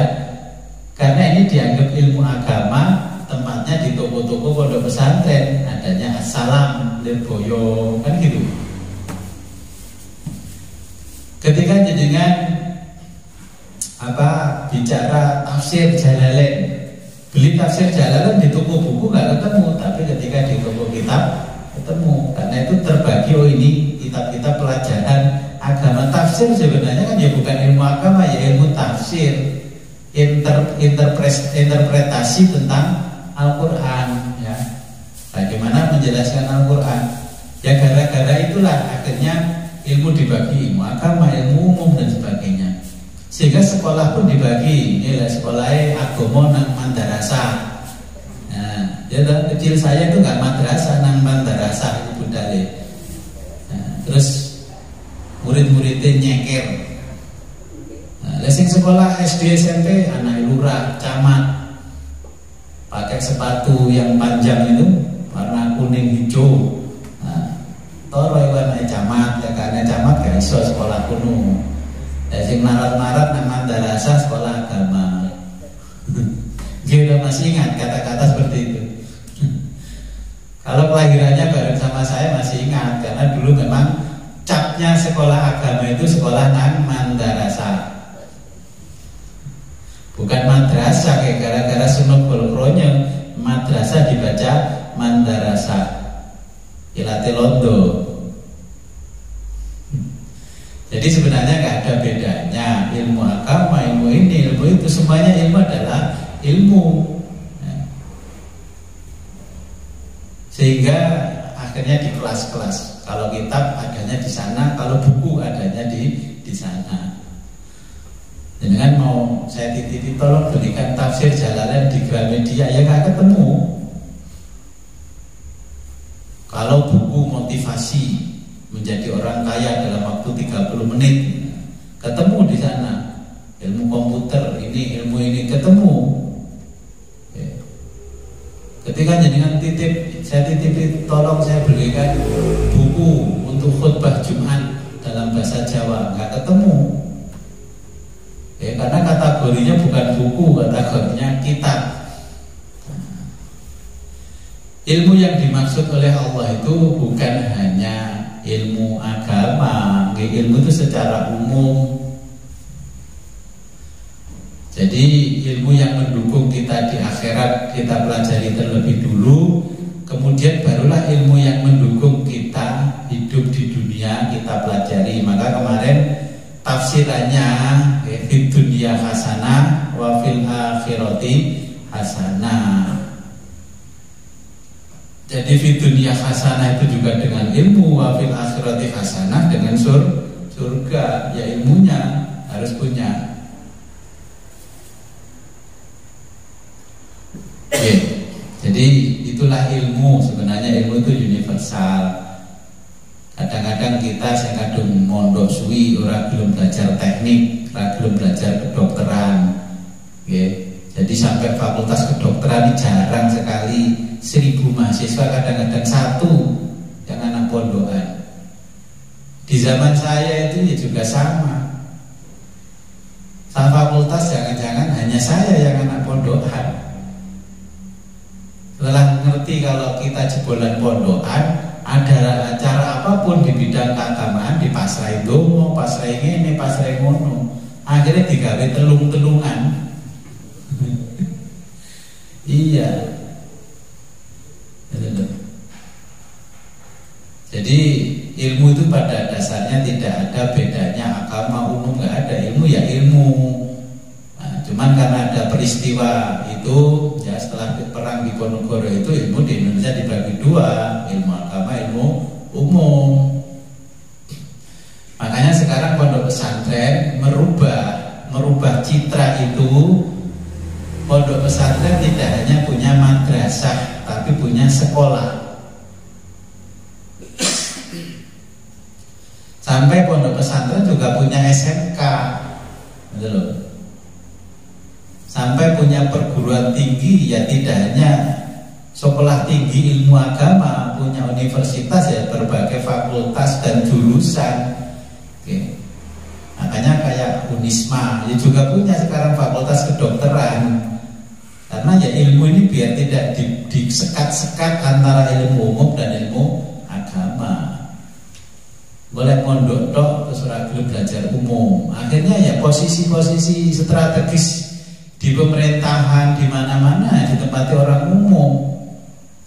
karena ini dianggap ilmu agama. Tempatnya di toko-toko pondok pesantren, adanya Assalam, Lirboyo, kan gitu. Ketika jenengan bicara tafsir Jalalain, beli tafsir Jalalain di toko buku nggak ketemu, tapi ketika di toko kitab ketemu, karena itu terbagi. Oh ini kitab-kitab pelajaran agama. Tafsir sebenarnya kan ya bukan ilmu agama, ya ilmu tafsir, interpretasi tentang Al-Quran, ya. Bagaimana menjelaskan Al-Quran? Ya gara-gara itulah akhirnya ilmu dibagi, ilmu agama, ilmu umum dan sebagainya. Sehingga sekolah pun dibagi. Inilah sekolahnya agama nang madrasah. Nah, ya kecil saya itu nggak madrasah, nang madrasah itu budale. Nah, terus murid-muridnya nyeker. Nah, lesing sekolah SD SMP anak lurah, camat, pakai sepatu yang panjang itu warna kuning hijau. Nah, toro warna camat, ya karena camat gak iso sekolah kuno. Ya sing marat-marat nama darasa sekolah agama. Dia udah masih ingat kata-kata seperti itu. Kalau kelahirannya bareng sama saya masih ingat, karena dulu memang capnya sekolah agama itu sekolah nang mandarasa. Bukan madrasah, kayak gara-gara Senuh Hulkronyo madrasah dibaca mandarasa. Ilate Londo. Jadi sebenarnya nggak ada bedanya ilmu agama, ilmu ini, ilmu itu, semuanya ilmu adalah ilmu. Sehingga akhirnya di kelas-kelas, kalau kitab adanya di sana, kalau buku adanya di sana. Dengan mau saya titip tolong belikan tafsir Jalalain di Gramedia, ya nggak ketemu. Kalau buku motivasi menjadi orang kaya dalam waktu 30 menit, ketemu di sana. Ilmu komputer ini, ilmu ini ketemu. Ketika jenengan titip, saya titip tolong saya belikan buku untuk khutbah Jumat dalam bahasa Jawa, nggak ketemu. Karena kategorinya bukan buku, kategorinya kitab. Ilmu yang dimaksud oleh Allah itu bukan hanya ilmu agama, ilmu itu secara umum. Jadi Jadi ilmu yang mendukung kita di akhirat kita pelajari terlebih dulu, kemudian barulah ilmu yang mendukung kita hidup di dunia kita pelajari. Maka kemarin tafsirannya fid dunya hasanah wa fil akhirati hasanah. Jadi fid dunya hasanah itu juga dengan ilmu, wa fil akhirati hasanah dengan surga. Ya ilmunya harus punya. Oke. Jadi itulah ilmu. Sebenarnya ilmu itu universal. Kadang-kadang kita sing kadung mondok suwi ora belum belajar teknik, ora belum belajar kedokteran. Oke. Jadi sampai fakultas kedokteran ini jarang sekali. 1000 mahasiswa kadang-kadang 1 yang anak pondokan. Di zaman saya itu ya juga sama. Fakultas jangan-jangan hanya saya yang anak pondokan. Setelah ngerti kalau kita jebolan pondokan, ada acara apapun di bidang keagamaan dipasrai dongo, pasrai ngene, pasrai ngono. Akhirnya digawe telung-telungan. Iya. Jadi ilmu itu pada dasarnya tidak ada bedanya agama umum, nggak ada. Ilmu ya ilmu. Nah, cuman karena ada peristiwa itu, ya setelah perang Diponegoro itu ilmu di Indonesia dibagi 2, ilmu agama, ilmu umum. Makanya sekarang pondok pesantren merubah citra itu. Pondok pesantren tidak hanya punya madrasah, tapi punya sekolah. Sampai pondok pesantren juga punya SMK, betul loh. Sampai punya perguruan tinggi, ya tidak hanya sekolah tinggi ilmu agama, punya universitas ya berbagai fakultas dan jurusan. Oke. Makanya kayak Unisma, ya juga punya sekarang fakultas kedokteran. Karena ya ilmu ini biar tidak disekat-sekat antara ilmu umum dan ilmu agama. Boleh mondok tok terus ora gelem belajar umum. Akhirnya ya posisi-posisi strategis di pemerintahan di mana-mana ditempati orang umum.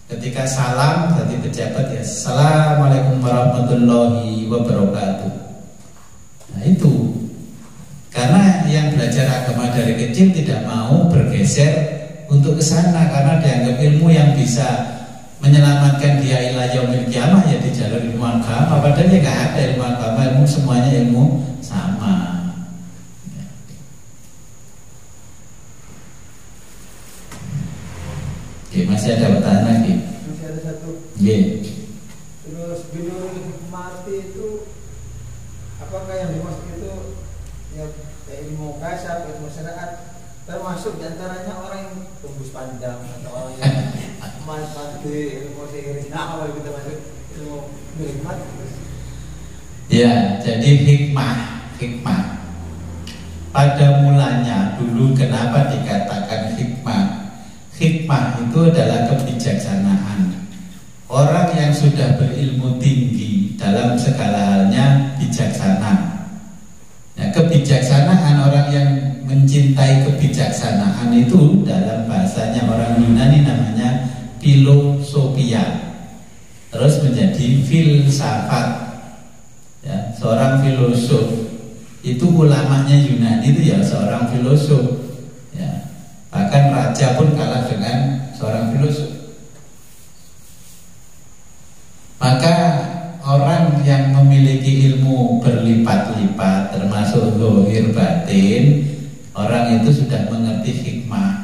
Ketika salam dari pejabat ya Assalamualaikum warahmatullahi wabarakatuh. Nah itu karena yang belajar agama dari kecil tidak mau bergeser untuk ke sana karena dianggap ilmu yang bisa menyelamatkan dia ila yaumil qiyamah ya di jalur ilmu agama. Padahal ya nggak ada ilmu agama, ilmu semuanya ilmu sama. Oke, masih ada pertanyaan lagi? Masih ada satu. Iya. Terus bidul mati itu apakah yang dimaksud itu ya ilmu kasar, ilmu syariat, termasuk diantaranya orang yang tembus panjang atau orang yang manfaat ilmu sihir, nah kalau kita masuk ilmu hikmah. Ya, jadi hikmah pada mulanya dulu kenapa dikatakan hikmah? Hikmah itu adalah kebijaksanaan. Orang yang sudah berilmu tinggi dalam segala halnya bijaksana. Nah, kebijaksanaan, orang yang mencintai kebijaksanaan itu dalam bahasanya orang Yunani namanya filosofia, terus menjadi filsafat. Ya, seorang filosof itu ulamanya Yunani itu ya seorang filosof. Ya, bahkan raja pun kalah dengan seorang filosof. Maka orang yang memiliki ilmu berlipat-lipat termasuk zahir batin, orang itu sudah mengerti hikmah.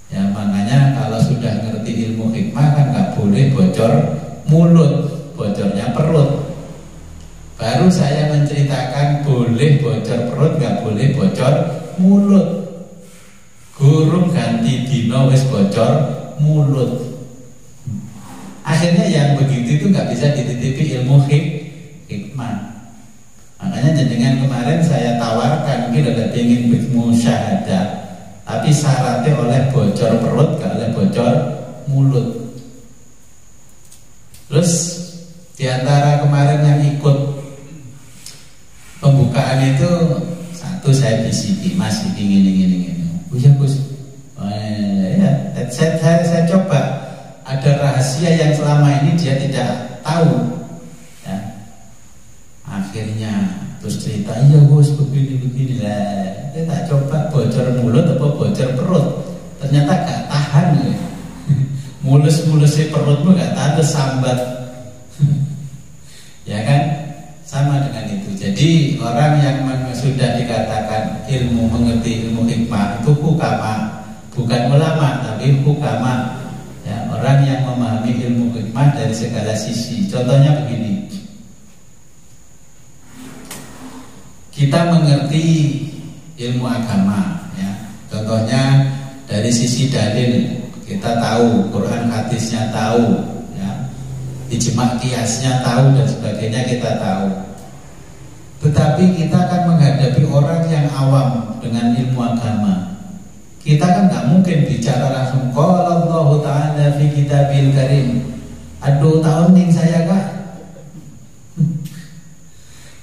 Ya, makanya kalau sudah ngerti ilmu hikmah kan nggak boleh bocor mulut, bocornya perut. Baru saya menceritakan boleh bocor perut, nggak boleh bocor mulut. Gurung ganti dino wis bocor mulut. Akhirnya yang begitu itu nggak bisa dititipi ilmu hikmah. Makanya jenengan kemarin saya tawarkan mungkin ada ingin ilmu syahadah, tapi syaratnya oleh bocor perut, gak oleh bocor mulut. Terus diantara kemarin yang ikut pembukaan itu satu saya bisiki, Mas ini. Ya Gus, saya coba. Ada rahasia yang selama ini dia tidak tahu, ya. Akhirnya terus cerita, iya Gus begini lah. Saya tak coba bocor mulut atau bocor perut, ternyata gak tahan ya. Mulus-mulusnya perutmu gak tahan, terus sambat. Ya kan, sama dengan itu. Jadi orang yang sudah dikatakan ilmu, mengerti ilmu hikmah itu hukama, bukan ulama tapi hukama. Ya, orang yang memahami ilmu hikmah dari segala sisi. Contohnya begini, kita mengerti ilmu agama, ya. Contohnya dari sisi dalil, kita tahu Quran hadisnya tahu, ya. Ijma' qiyasnya tahu dan sebagainya kita tahu. Tetapi kita akan menghadapi orang yang awam dengan ilmu agama. Kita kan nggak mungkin bicara langsung qala Allah Ta'ala fi kitabil karim. Aduh tahun ning saya kak.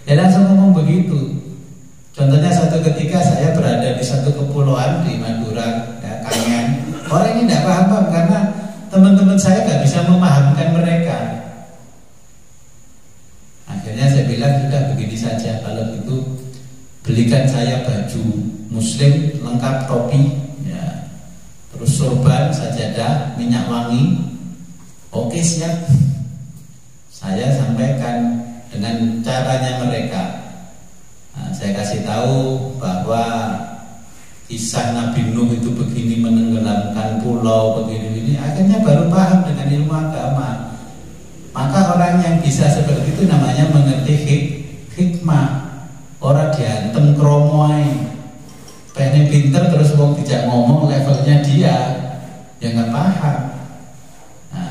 Ya langsung ngomong begitu. Contohnya satu ketika saya berada di satu kepulauan di Madura, ya, Kangen. Orang ini tidak paham karena teman-teman saya nggak bisa memahamkan mereka. Akhirnya saya bilang sudah begini saja, kalau gitu belikan saya baju muslim lengkap topi, ya, terus sorban, sajadah, minyak wangi. Oke siap. Saya sampaikan dengan caranya mereka. Nah, saya kasih tahu bahwa kisah Nabi Nuh itu begini, menenggelamkan pulau begini-begini. Akhirnya baru paham dengan ilmu agama. Maka orang yang bisa seperti itu namanya mengerti hikmah. Orang diantem kromoy, pengen pinter terus wong tidak ngomong levelnya dia, ya nggak paham. Nah,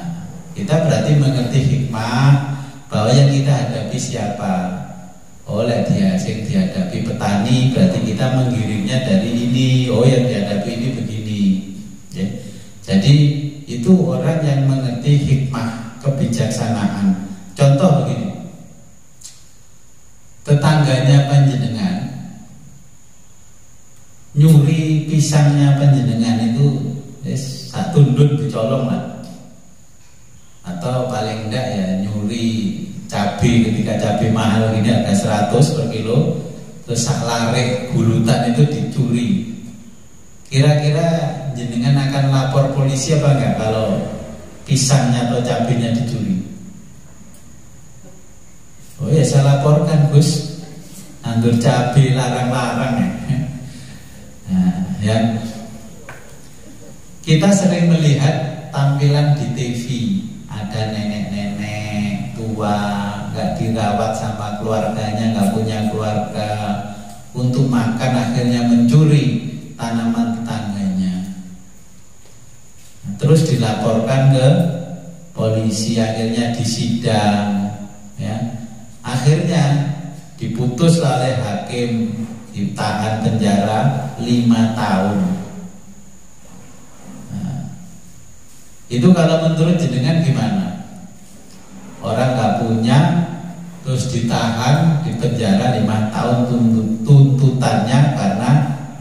kita berarti mengerti hikmah bahwa yang kita hadapi siapa. Oleh dia yang dihadapi petani, berarti kita menggiringnya dari ini. Oh yang dihadapi ini begini, ya. Jadi itu orang yang mengerti hikmah, kebijaksanaan. Contoh begini, tetangganya panjenengan nyuri pisangnya panjenengan itu sak tundun dicolong lah, atau paling enggak ya nyuri cabai, ketika cabai mahal gini harga 100 per kilo, terus sak lare gulutan itu dicuri. Kira-kira jenengan akan lapor polisi apa enggak kalau pisangnya atau cabainya dicuri? Oh ya saya laporkan Gus, anggur cabai larang-larang ya. Nah, yang kita sering melihat tampilan di TV, ada nenek-nenek tua nggak dirawat sama keluarganya, nggak punya keluarga, untuk makan akhirnya mencuri tanaman tetangganya. Terus dilaporkan ke polisi, akhirnya disidang, ya. Akhirnya diputus oleh hakim, ditahan penjara 5 tahun. Nah, itu kalau menurut jenengan gimana? Orang nggak punya, terus ditahan di penjara 5 tahun, tuntutannya karena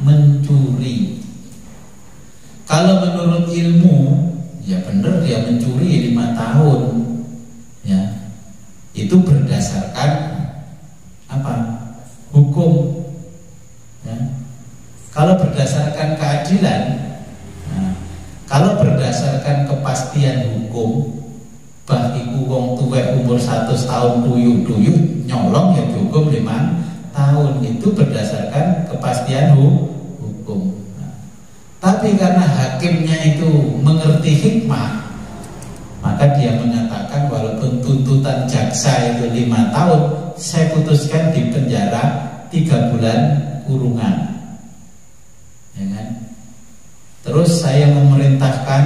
mencuri. Kalau menurut ilmu, ya benar dia mencuri 5 tahun, ya. Itu berdasarkan apa? Hukum, ya. Kalau berdasarkan keadilan, nah, kalau berdasarkan kepastian hukum, bagiku wong tuwek umur 100 tahun tuyuk-tuyuk nyolong ya dihukum 5 tahun. Itu berdasarkan kepastian hukum. Tapi karena hakimnya itu mengerti hikmah, maka dia mengatakan walaupun tuntutan jaksa itu 5 tahun, saya putuskan di penjara 3 bulan kurungan, ya kan? Terus saya memerintahkan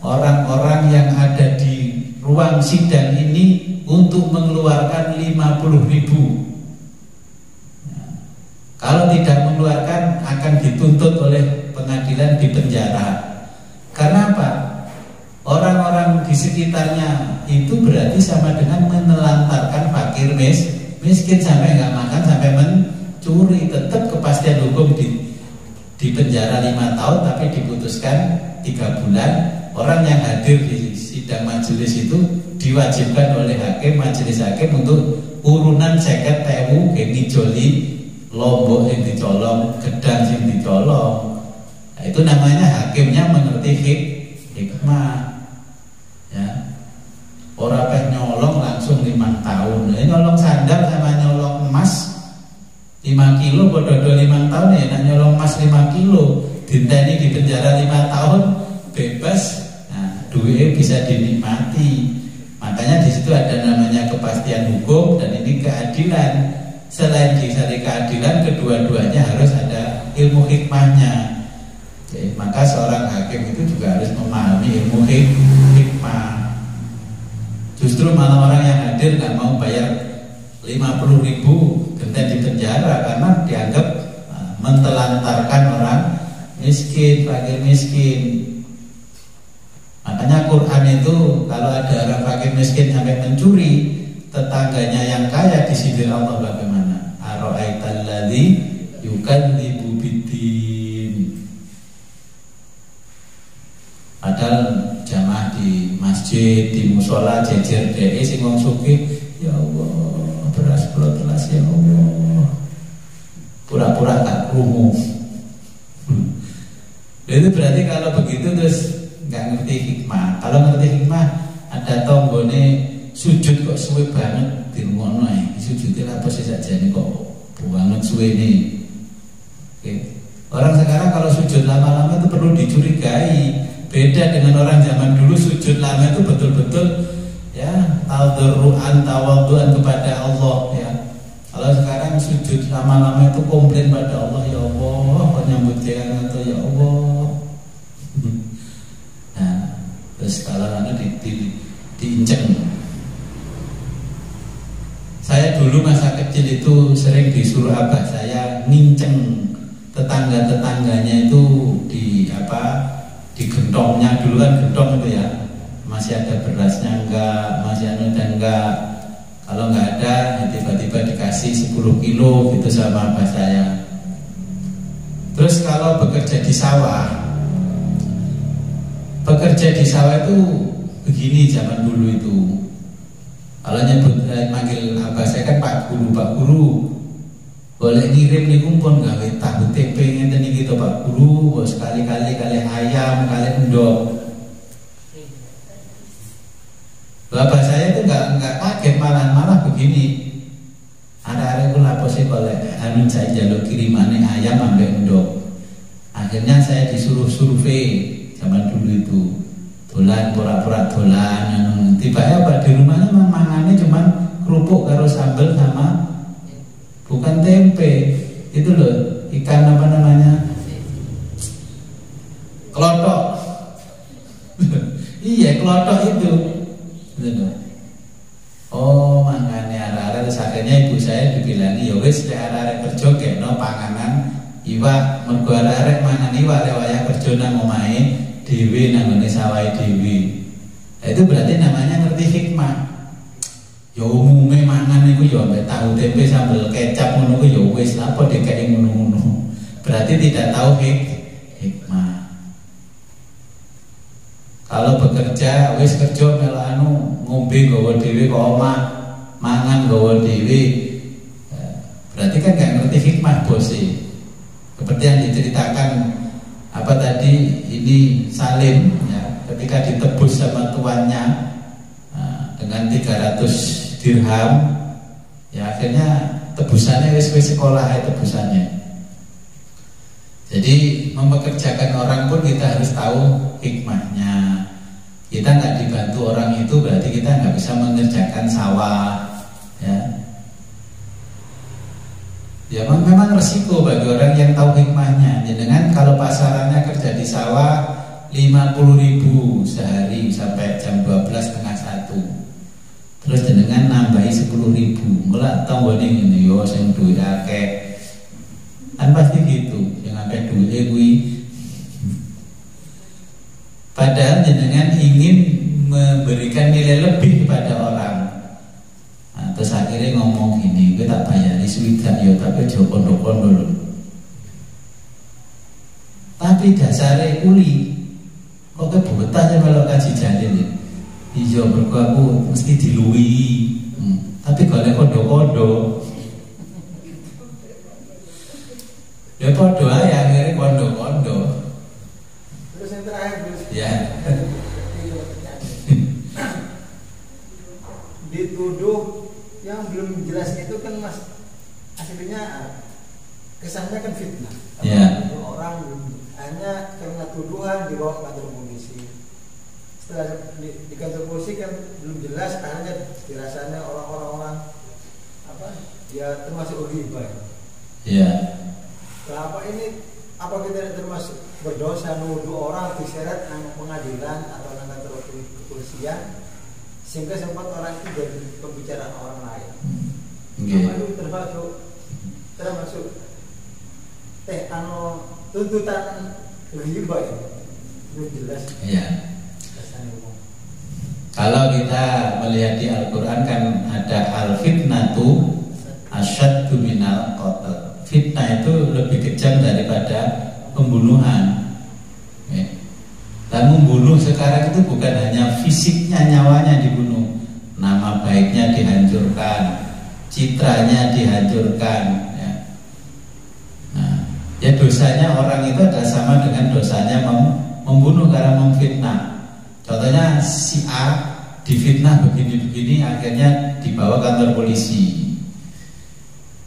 orang-orang yang ada di ruang sidang ini untuk mengeluarkan 50.000. Kalau tidak mengeluarkan akan dituntut oleh pengadilan di penjara. Karena apa? Orang-orang di sekitarnya itu berarti sama dengan menelantarkan fakir miskin sampai nggak makan, sampai mencuri. Tetap kepastian hukum di penjara 5 tahun tapi diputuskan 3 bulan. Orang yang hadir di sidang majelis itu diwajibkan oleh hakim, majelis hakim untuk urunan 50.000 yang ngijoli lombok yang dicolong, gedang yang dicolong. Nah, itu namanya hakimnya mengerti hikmah. Ya. Orang peh nyolong langsung 5 tahun. Nah, nyolong sandal sama nyolong emas 5 kilo, bodoh 5 tahun ya. Nah, nyolong emas 5 kilo, dinteni di penjara 5 tahun, bebas. Nah, duitnya bisa dinikmati. Makanya di situ ada namanya kepastian hukum dan ini keadilan. Selain dari keadilan, kedua-duanya harus ada ilmu hikmahnya. Oke, maka seorang hakim itu juga harus memahami ilmu hikmah. Justru malah orang yang hadir nggak mau bayar 50.000 genten di penjara karena dianggap mentelantarkan orang miskin, fakir miskin. Makanya Quran itu kalau ada orang fakir miskin sampai mencuri, tetangganya yang kaya disindir Allah bagaimana? Ara'aital ladzi yukadzibu biddin. Padahal jamaah di masjid, di musola jejer DE sing wong sugih, ya Allah, beras telas ya Allah. Pura-pura tak krungu. Itu berarti kalau begitu terus nggak ngerti hikmah. Kalau ngerti hikmah, ada tonggone sujud kok suwe banget di ngono ae. Sujudnya apa sih saja nih kok banget suwe nih. Oke. Orang sekarang kalau sujud lama-lama itu perlu dicurigai. Beda dengan orang zaman dulu, sujud lama itu betul-betul ya tadarruan, tawadhuan kepada Allah ya. Kalau sekarang sujud lama-lama itu komplain pada Allah, ya Allah, penyambut jalan atau ya Allah. Nah, terus kalau diinceng. Saya dulu masa kecil itu sering disuruh abah saya nginceng tetangga-tetangganya itu di di gentongnya. Dulu kan gentong itu ya, masih ada berasnya enggak, masih anu dan enggak. Kalau enggak ada ya tiba-tiba dikasih 10 kilo gitu sama abah saya. Terus kalau bekerja di sawah itu begini zaman dulu itu. Kalau nyebut manggil abah saya kan Pak Guru, boleh ngirim nih kumpul gawe tahu tempe ngeten iki to Pak Guru, bos sekali-kali ayam, kali endok. Bapak saya itu nggak kaget, malah begini. Ada aku lapose boleh anu saya jaluk kirimane ayam ambek endok. Akhirnya saya disuruh survei zaman dulu itu. Dolan pura-pura dolan anu. Tiba-tiba apa di rumahnya mangannya cuman kerupuk karo sambal sama bukan tempe, itu loh ikan apa namanya, kelotok. Iya kelotok itu. Oh makanya arah-arah. Terus akhirnya ibu saya dibilangi ya wis arah-arah kerja kena panganan iwak, mergo arah-arah mangan iwak lewaya kerja nang omahe dhewe nang ngene sawahe dhewe. Itu berarti namanya ngerti hikmah. Ya umumnya mangan itu ya ambek tahu tempe sambal kecap ngono ku ya wis apa dikek ngono-ngono. Berarti tidak tahu hikmah. Kalau bekerja wis kerja melu anu ngombe nggawa dhewe kok omah, mangan nggawa dhewe. Berarti kan gak ngerti hikmah bos sih. Seperti yang diceritakan apa tadi ini Salim ya, ketika ditebus sama tuannya dengan 300 dirham ya, akhirnya tebusannya wis sekolah ya tebusannya. Jadi mempekerjakan orang pun kita harus tahu hikmahnya. Kita nggak dibantu orang itu berarti kita nggak bisa mengerjakan sawah ya. Ya memang resiko bagi orang yang tahu hikmahnya. Ya, dengan kalau pasarannya kerja di sawah 50.000 sehari sampai jam 12:30. Terus dengan nambahi 10.000, mulai tambah ini yo sing duit akeh. Kan pasti gitu, yang akeh duit kuwi. Padahal jenengan ingin memberikan nilai lebih kepada orang. Nah, terus akhirnya ngomong gini, gue tak bayari swidak yo tapi aja kondo-kondo lho. Tapi dasare kuli. Kok betah ya kalau kaji jalil ya. Iya mergo aku mesti diluwi. Tapi golek kondo-kondo. Ya podo ae akhirnya kondo-kondo. Terus yang terakhir Gus. Ya. Dituduh yang belum jelas itu kan Mas, aslinya kesannya kan fitnah. Ya. Orang hanya karena tuduhan dibawa ke kantor polisi. Setelah di kantor polisi kan belum jelas, hanya dirasanya orang-orang apa ya termasuk ghibah. Ya. Nah, apa kita termasuk berdosa nuduh orang diseret nang pengadilan atau nang kantor kepolisian sehingga sempat orang itu jadi pembicaraan orang lain. Apa itu termasuk tuntutan ghibah ya? Belum jelas. Iya. Kalau kita melihat di Al-Quran kan ada al-fitnatu asyaddu minal qatl. Fitnah itu lebih kejam daripada pembunuhan. Dan membunuh sekarang itu bukan hanya fisiknya, nyawanya dibunuh, nama baiknya dihancurkan, citranya dihancurkan. Nah, ya dosanya orang itu adalah sama dengan dosanya membunuh karena memfitnah. Contohnya si A difitnah begini-begini, akhirnya dibawa kantor polisi.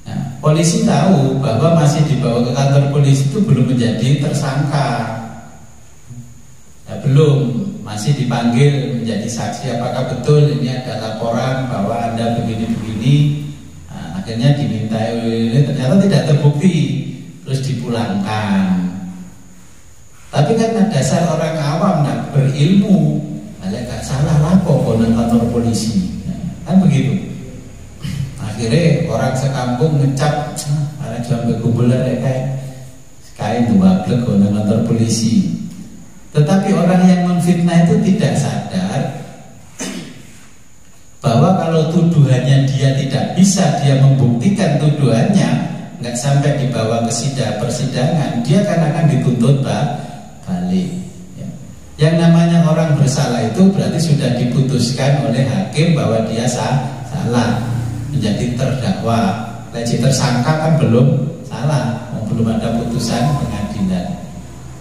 Nah, polisi tahu bahwa masih dibawa ke kantor polisi itu belum menjadi tersangka. Ya, belum, masih dipanggil menjadi saksi. Apakah betul ini ada laporan bahwa Anda begini-begini? Nah, akhirnya dimintai, ternyata tidak terbukti, terus dipulangkan. Tapi karena dasar orang awam nak berilmu, gak salah lapor ke kantor polisi, kan begitu. Akhirnya orang sekampung ngecap, karena jual begubulan kayak kain dua blek ke kantor polisi. Tetapi orang yang memfitnah itu tidak sadar bahwa kalau tuduhannya dia tidak bisa dia membuktikan tuduhannya, nggak sampai dibawa ke persidangan, dia akan dituntut balik. Yang namanya orang bersalah itu berarti sudah diputuskan oleh hakim bahwa dia salah, menjadi terdakwa. Jadi tersangka kan belum salah, belum ada putusan pengadilan.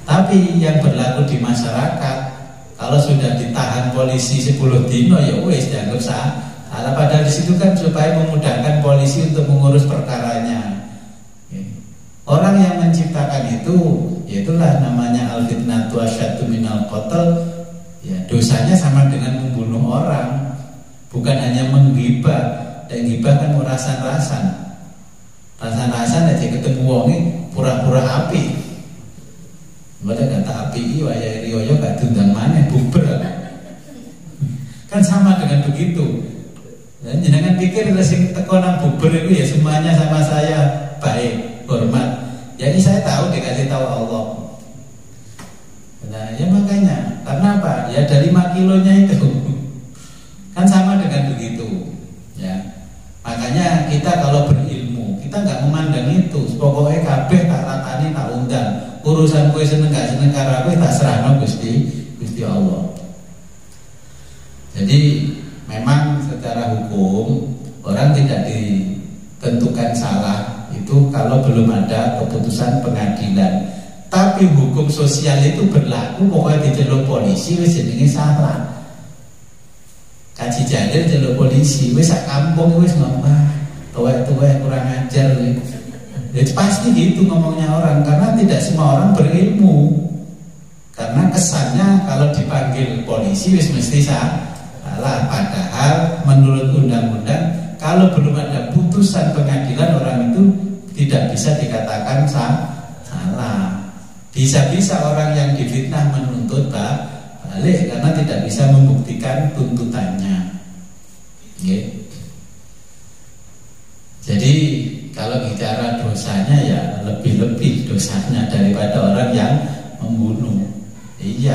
Tapi yang berlaku di masyarakat, kalau sudah ditahan polisi 10 dino ya wis dianggap salah. Padahal di situ kan supaya memudahkan polisi untuk mengurus perkaranya. Orang yang menciptakan itu, yaitulah namanya al-fitnatu asyaddu minal qatl. Ya, dosanya sama dengan membunuh orang. Bukan hanya menggibah. Dan gibah kan rasan-rasan. Rasan-rasan aja ketemu wonge pura-pura api. Mereka kata api waya riyoyo gak diundang maneh buber. Kan sama dengan begitu. Dan jangan pikir sing teko nang buber itu ya semuanya sama saya baik, hormat. Jadi saya tahu dikasih tahu Allah. Nah, ya makanya, karena apa? Ya dari 5 kilonya itu. Kan sama dengan begitu. Ya. Makanya kita kalau berilmu, kita nggak memandang itu. Pokoknya kabeh tak ratani tak undang. Urusan kowe seneng gak seneng karo kowe tak serahno Gusti Allah. Jadi memang secara hukum orang tidak ditentukan salah itu kalau belum ada keputusan pengadilan. Tapi hukum sosial itu berlaku, pokoknya diceluk polisi wis jenenge salah. Kaji jalil celuk polisi wis sak kampung wis ngomong tuwek-tuwek kurang ajar. Ya pasti gitu ngomongnya orang, karena tidak semua orang berilmu. Karena kesannya kalau dipanggil polisi wis mesti salah. Padahal menurut undang-undang kalau belum ada putusan pengadilan orang itu tidak bisa dikatakan salah. Bisa-bisa orang yang difitnah menuntut balik karena tidak bisa membuktikan tuntutannya. Jadi kalau bicara dosanya ya lebih-lebih dosanya daripada orang yang membunuh. Iya,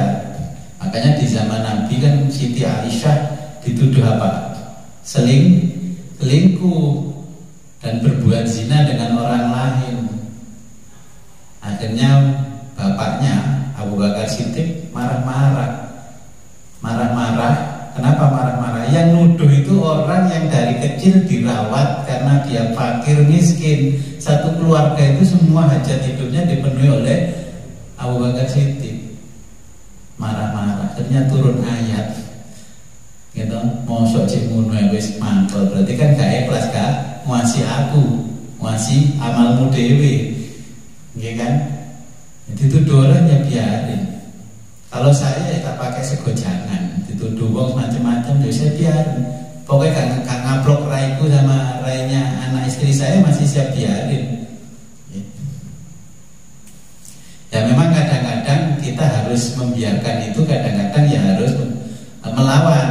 makanya di zaman Nabi kan Siti Aisyah dituduh apa? Selingkuh dan berbuat zina dengan orang lain. Akhirnya bapaknya Abu Bakar Siddiq marah-marah. Kenapa marah-marah? Yang nuduh itu orang yang dari kecil dirawat karena dia fakir miskin. Satu keluarga itu semua hajat hidupnya dipenuhi oleh Abu Bakar Siddiq. Marah-marah. Akhirnya turun ayat. Gitu, mosok cek ngono wis mantap. Berarti kan gak ikhlas gak? Muasi aku, muasi amalmu dewe. Nggih kan? Jadi tuduh orang ya biarin. Kalau saya ya tak pakai segojangan, dituduh wong macam-macam ya saya biarin. Pokoknya gak ngablok raiku sama rainya anak istri saya masih siap biarin. Ya memang kadang-kadang kita harus membiarkan itu, kadang-kadang ya harus melawan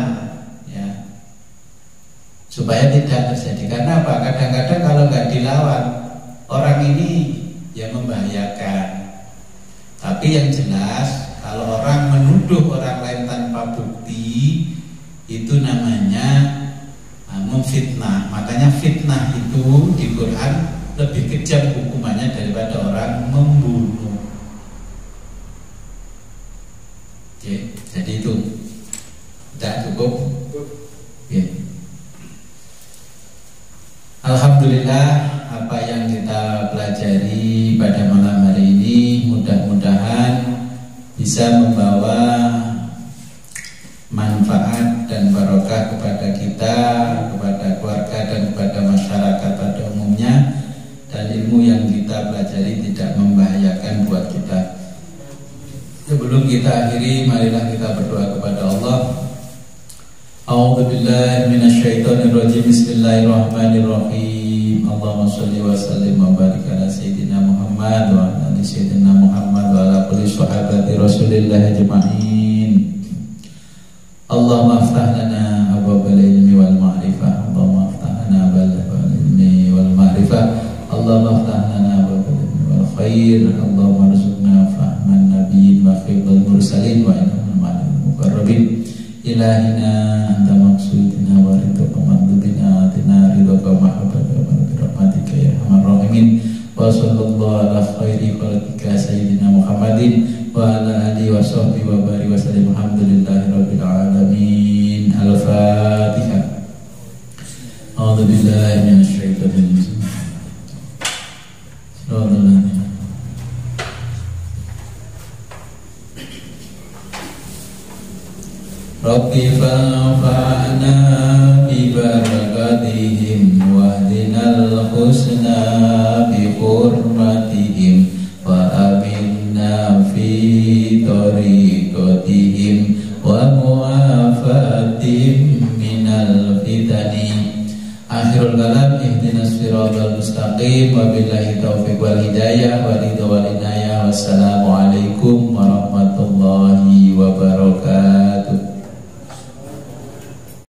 ya, supaya tidak terjadi. Karena apa? Kadang-kadang kalau nggak dilawan orang ini ya membahayakan. Tapi yang jelas kalau orang menuduh orang lain tanpa bukti itu namanya memfitnah. Makanya fitnah itu di Quran lebih kejam hukumannya daripada orang membunuh. Oke, jadi itu sudah cukup. Oke. Alhamdulillah, apa yang kita pelajari pada malam hari ini mudah-mudahan bisa membawa manfaat dan barokah kepada kita, kepada keluarga dan kepada masyarakat pada umumnya, dan ilmu yang kita pelajari tidak membahayakan buat kita. Sebelum kita akhiri, marilah kita berdoa kepada Allah. A'udzubillahi minasyaitonirrajim. Bismillahirrahmanirrahim. Allahumma shalli wa sallim wa barik ala sayyidina Muhammad wa ala ali sayyidina Muhammad wa ala kulli sahabati Rasulillah ajma'in. Allahumma aftah lana abwaabal ilmi wal ma'rifah. Allahumma aftah lana abwaabal ilmi wal ma'rifah. Allahumma aftah lana abwaabal ilmi wal khair. Allahumma arzuqna fahman nabiyyin wa khifdal mursalin wa inna ma'al muqarrabin. Ilahina anta maksudina wa ridha mandubina atina ridha mahabbata wa rahmatika ya arhamar rahimin. Wa sallallahu ala khairi khalqika sayyidina Muhammadin wa ala alihi wa sahbihi wa barik wa sallim. Alhamdulillahi rabbil alamin. Al-Fatihah. A'udzu billahi minasy syaithanir rajim. Rabbi fa'ana bi barakatihim wahdinal husna bi hurmatihim wa aminna fi tariqatihim wa mu'afatim minal fitani. Akhirul kalam ihdinas siratal mustaqim wa billahi taufiq wal hidayah wa ridha wal inayah. Wassalamualaikum warahmatullahi wabarakatuh.